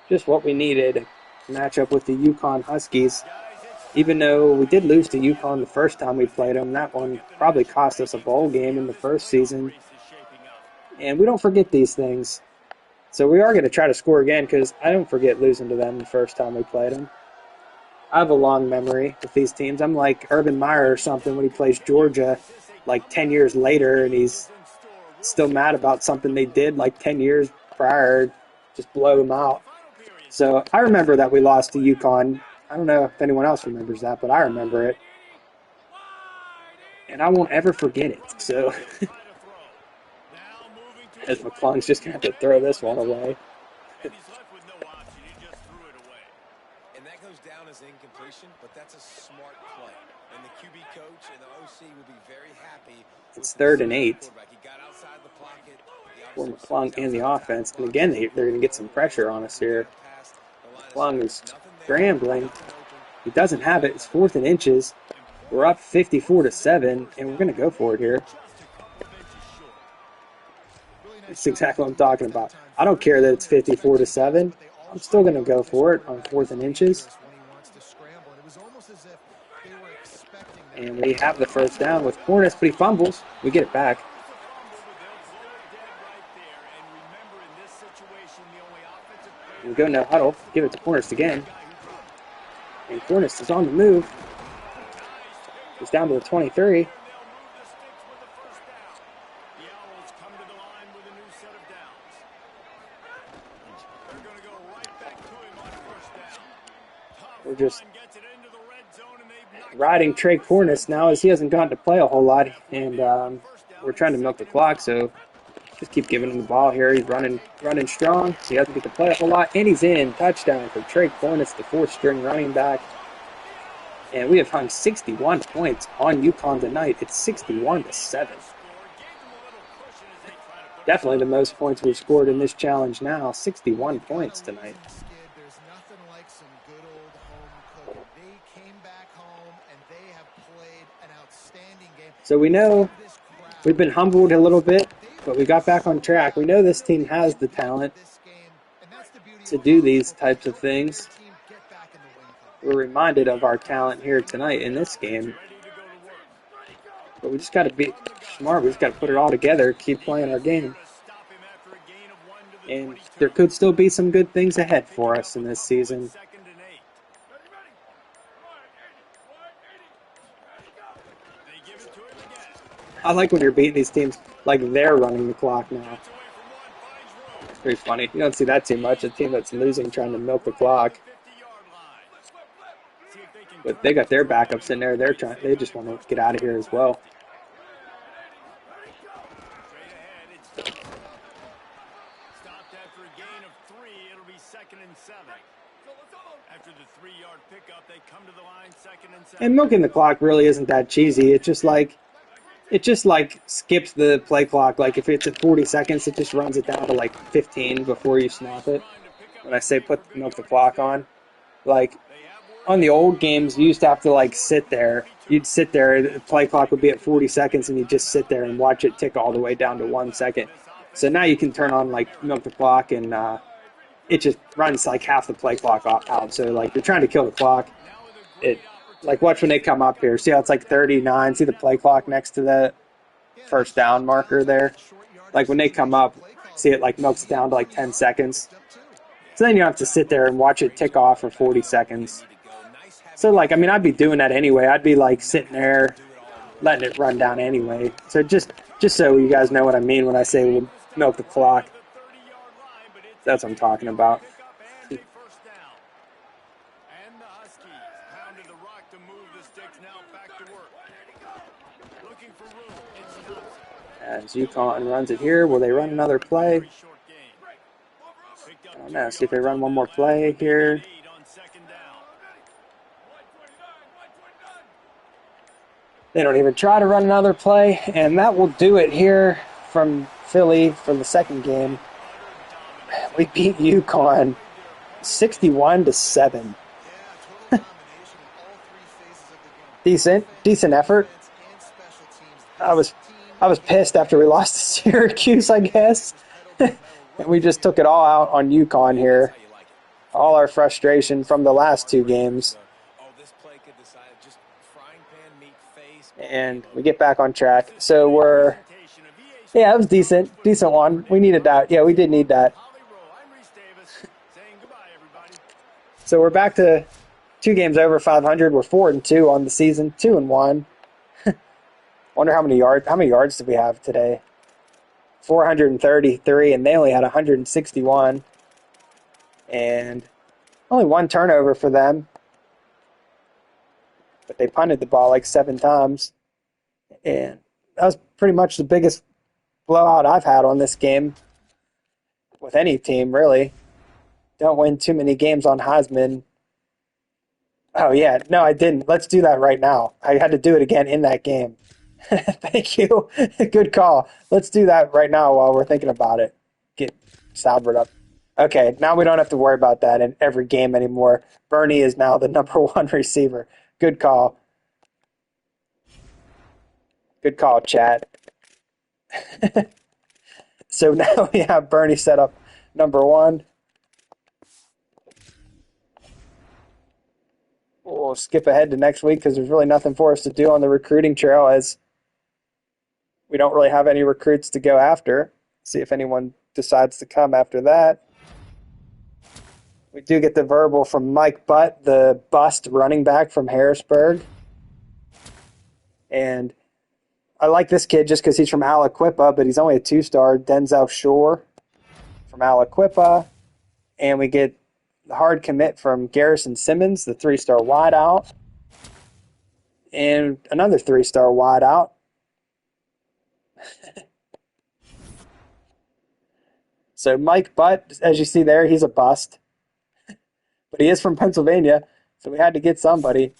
Just what we needed to match up with the UConn Huskies. Even though we did lose to UConn the first time we played them, that one probably cost us a bowl game in the first season. And we don't forget these things. So we are going to try to score again because I don't forget losing to them the first time we played them. I have a long memory with these teams. I'm like Urban Meyer or something when he plays Georgia like 10 years later and he's still mad about something they did like 10 years prior, just blow them out. So I remember that we lost to UConn. I don't know if anyone else remembers that, but I remember it. And I won't ever forget it. So as McClung's just going to have to throw this one away. And that goes down as incompletion, but that's a smart play. And the QB coach and the OC will be very happy. It's 3rd and 8 for McClung in the offense. And again, they're going to get some pressure on us here. McClung is scrambling. He doesn't have it. It's 4th and inches. We're up 54-7, and we're going to go for it here. That's exactly what I'm talking about. I don't care that it's 54-7. I'm still going to go for it on 4th and inches. And we have the first down with Cornish, but he fumbles. We get it back. We go no huddle. Give it to Cornish again. And Cornish is on the move. It's down to the 23. And they'll move the sticks with the first down. The Owls come to the line with a new set of downs. They're going to go right back to him on first down. Tough We're just run gets it into the red zone, and they've knocked it riding out Trey for Cornice second now and as he 8. hasn't gotten to play a whole lot, Halfway and there on first down we're and trying to milk the second and clock. 5. So just keep giving him the ball here. He's running strong. He doesn't get to play a whole lot, and he's in. Touchdown for Trey Cornice, the fourth string running back. And we have hung 61 points on UConn tonight. It's 61-7. Definitely the most points we've scored in this challenge now. 61 points tonight. There's nothing like some good old home cooking. They came back home and they have played an outstanding game. So we know we've been humbled a little bit, but we got back on track. We know this team has the talent to do these types of things. We're reminded of our talent here tonight in this game. But we just got to be smart. We just got to put it all together, keep playing our game. And there could still be some good things ahead for us in this season. I like when you're beating these teams like they're running the clock now. It's pretty funny. You don't see that too much. A team that's losing trying to milk the clock. But they got their backups in there. They just want to get out of here as well. Stopped after a gain of 3. It'll be 2nd and 7. After the 3-yard pickup, they come to the line 2nd and 7. And milking the clock really isn't that cheesy. It just like skips the play clock. Like if it's at 40 seconds, it just runs it down to like 15 before you snap it. When I say milk the clock on, like on the old games, you used to have to like sit there. You'd sit there, the play clock would be at 40 seconds, and you'd just sit there and watch it tick all the way down to 1 second. So now you can turn on like milk the clock, and it just runs like half the play clock out. So like you're trying to kill the clock. Like watch when they come up here. See how it's like 39. See the play clock next to the first down marker there. Like when they come up, see it like milks down to like 10 seconds. So then you have to sit there and watch it tick off for 40 seconds. So like, I mean, I'd be doing that anyway. I'd be like sitting there, letting it run down anyway. So just so you guys know what I mean when I say we'll milk the clock. That's what I'm talking about. And the Huskies pounded the rock to move the sticks. Now back to work. Looking for room. It's Thompson. As UConn runs it here, will they run another play? I don't know. See if they run one more play here. They don't even try to run another play, and that will do it here from Philly for the second game. We beat UConn 61-7. Decent effort. I was pissed after we lost to Syracuse, I guess. And we just took it all out on UConn here. All our frustration from the last two games. And we get back on track. So it was decent one. We needed that. Yeah, we did need that. So we're back to 2 games over 500. We're 4-2 on the season, 2-1. Wonder how many yards did we have today? 433, and they only had 161. And only 1 turnover for them. But they punted the ball like 7 times. And that was pretty much the biggest blowout I've had on this game. With any team, really. Don't win too many games on Heisman. Oh, yeah. No, I didn't. Let's do that right now. I had to do it again in that game. Thank you. Good call. Let's do that right now while we're thinking about it. Get Salbert up. Okay, now we don't have to worry about that in every game anymore. Bernie is now the number 1 receiver. Good call. Good call, chat. So now we have Bernie set up number 1. We'll skip ahead to next week because there's really nothing for us to do on the recruiting trail as we don't really have any recruits to go after. See if anyone decides to come after that. We do get the verbal from Mike Butt, the bust running back from Harrisburg. And I like this kid just because he's from Aliquippa, but he's only a 2-star, Denzel Shore from Aliquippa. And we get the hard commit from Garrison Simmons, the 3-star wideout. And another 3-star wideout. So Mike Butt, as you see there, he's a bust. But he is from Pennsylvania, so we had to get somebody.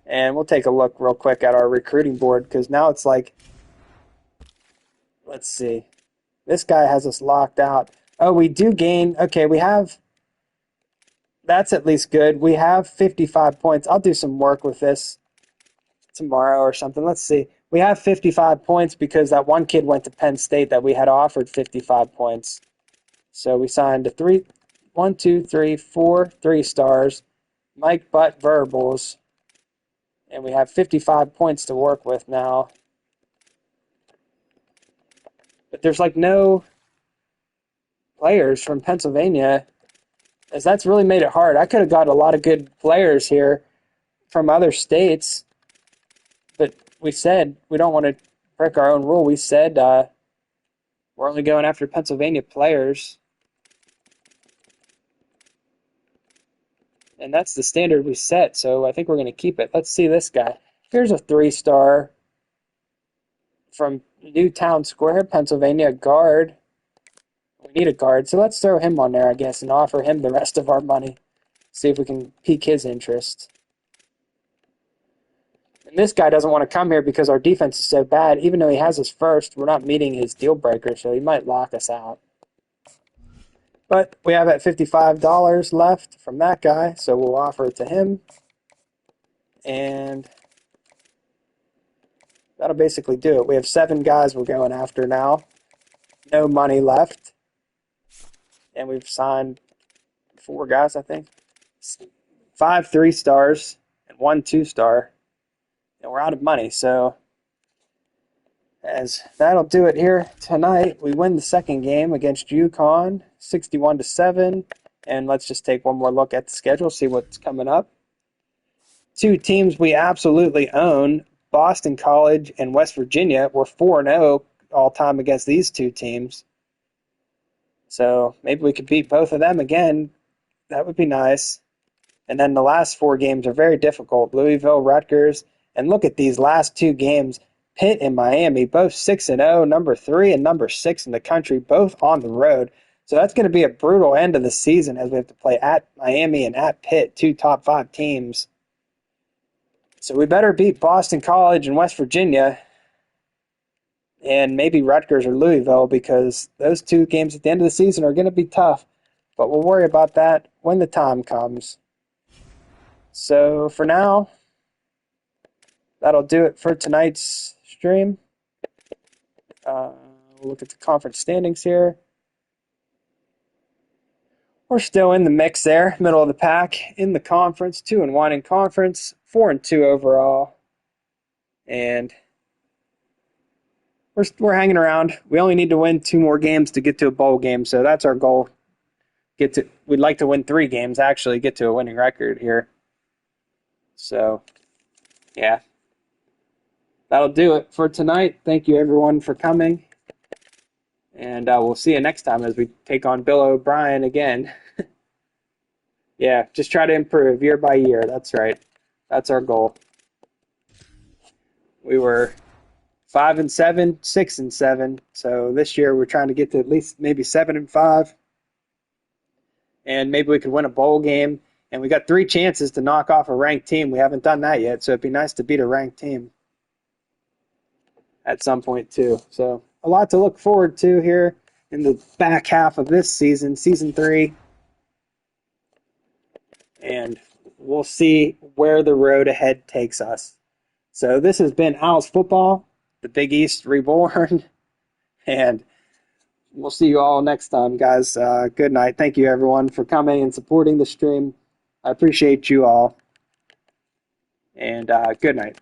And we'll take a look real quick at our recruiting board because now it's like, let's see. This guy has us locked out. Oh, we do gain. Okay, we have. That's at least good. We have 55 points. I'll do some work with this tomorrow or something. Let's see. We have 55 points because that one kid went to Penn State that we had offered 55 points. So we signed a 3-stars, Mike Butt verbals, and we have 55 points to work with now. But there's like no players from Pennsylvania, as that's really made it hard. I could have got a lot of good players here from other states, but we said we don't want to break our own rule. We said we're only going after Pennsylvania players. And that's the standard we set, so I think we're going to keep it. Let's see this guy. Here's a 3-star from Newtown Square, Pennsylvania, guard. We need a guard, so let's throw him on there, I guess, and offer him the rest of our money. See if we can pique his interest. And this guy doesn't want to come here because our defense is so bad. Even though he has us first, we're not meeting his deal breaker, so he might lock us out. But we have at $55 left from that guy, so we'll offer it to him. And that'll basically do it. We have 7 guys we're going after now. No money left. And we've signed 4 guys, I think. 5 3-stars and 1 2-star. And we're out of money, so as that'll do it here tonight. We win the second game against UConn, 61-7. And let's just take one more look at the schedule, see what's coming up. 2 teams we absolutely own, Boston College and West Virginia. We're 4-0 all-time against these 2 teams. So maybe we could beat both of them again. That would be nice. And then the last 4 games are very difficult. Louisville, Rutgers. And look at these last 2 games. Pitt and Miami, both 6-0, number 3 and number 6 in the country, both on the road. So that's going to be a brutal end of the season as we have to play at Miami and at Pitt, 2 top 5 teams. So we better beat Boston College and West Virginia and maybe Rutgers or Louisville because those 2 games at the end of the season are going to be tough. But we'll worry about that when the time comes. So for now, that'll do it for tonight's stream. We'll look at the conference standings here. We're still in the mix there, middle of the pack in the conference, 2-1 in conference, 4-2 overall. And we're hanging around. We only need to win 2 more games to get to a bowl game, so that's our goal. We'd like to win 3 games, actually, get to a winning record here. So, yeah. That'll do it for tonight. Thank you, everyone, for coming. And we'll see you next time as we take on Bill O'Brien again. Yeah, just try to improve year by year. That's right. That's our goal. We were 5-7, 6-7. So this year we're trying to get to at least maybe 7-5. And maybe we could win a bowl game. And we got 3 chances to knock off a ranked team. We haven't done that yet, so it'd be nice to beat a ranked team at some point too. So a lot to look forward to here in the back half of this season, season 3. And we'll see where the road ahead takes us. So this has been Owls Football, the Big East Reborn. And we'll see you all next time, guys. Good night. Thank you, everyone, for coming and supporting the stream. I appreciate you all. And good night.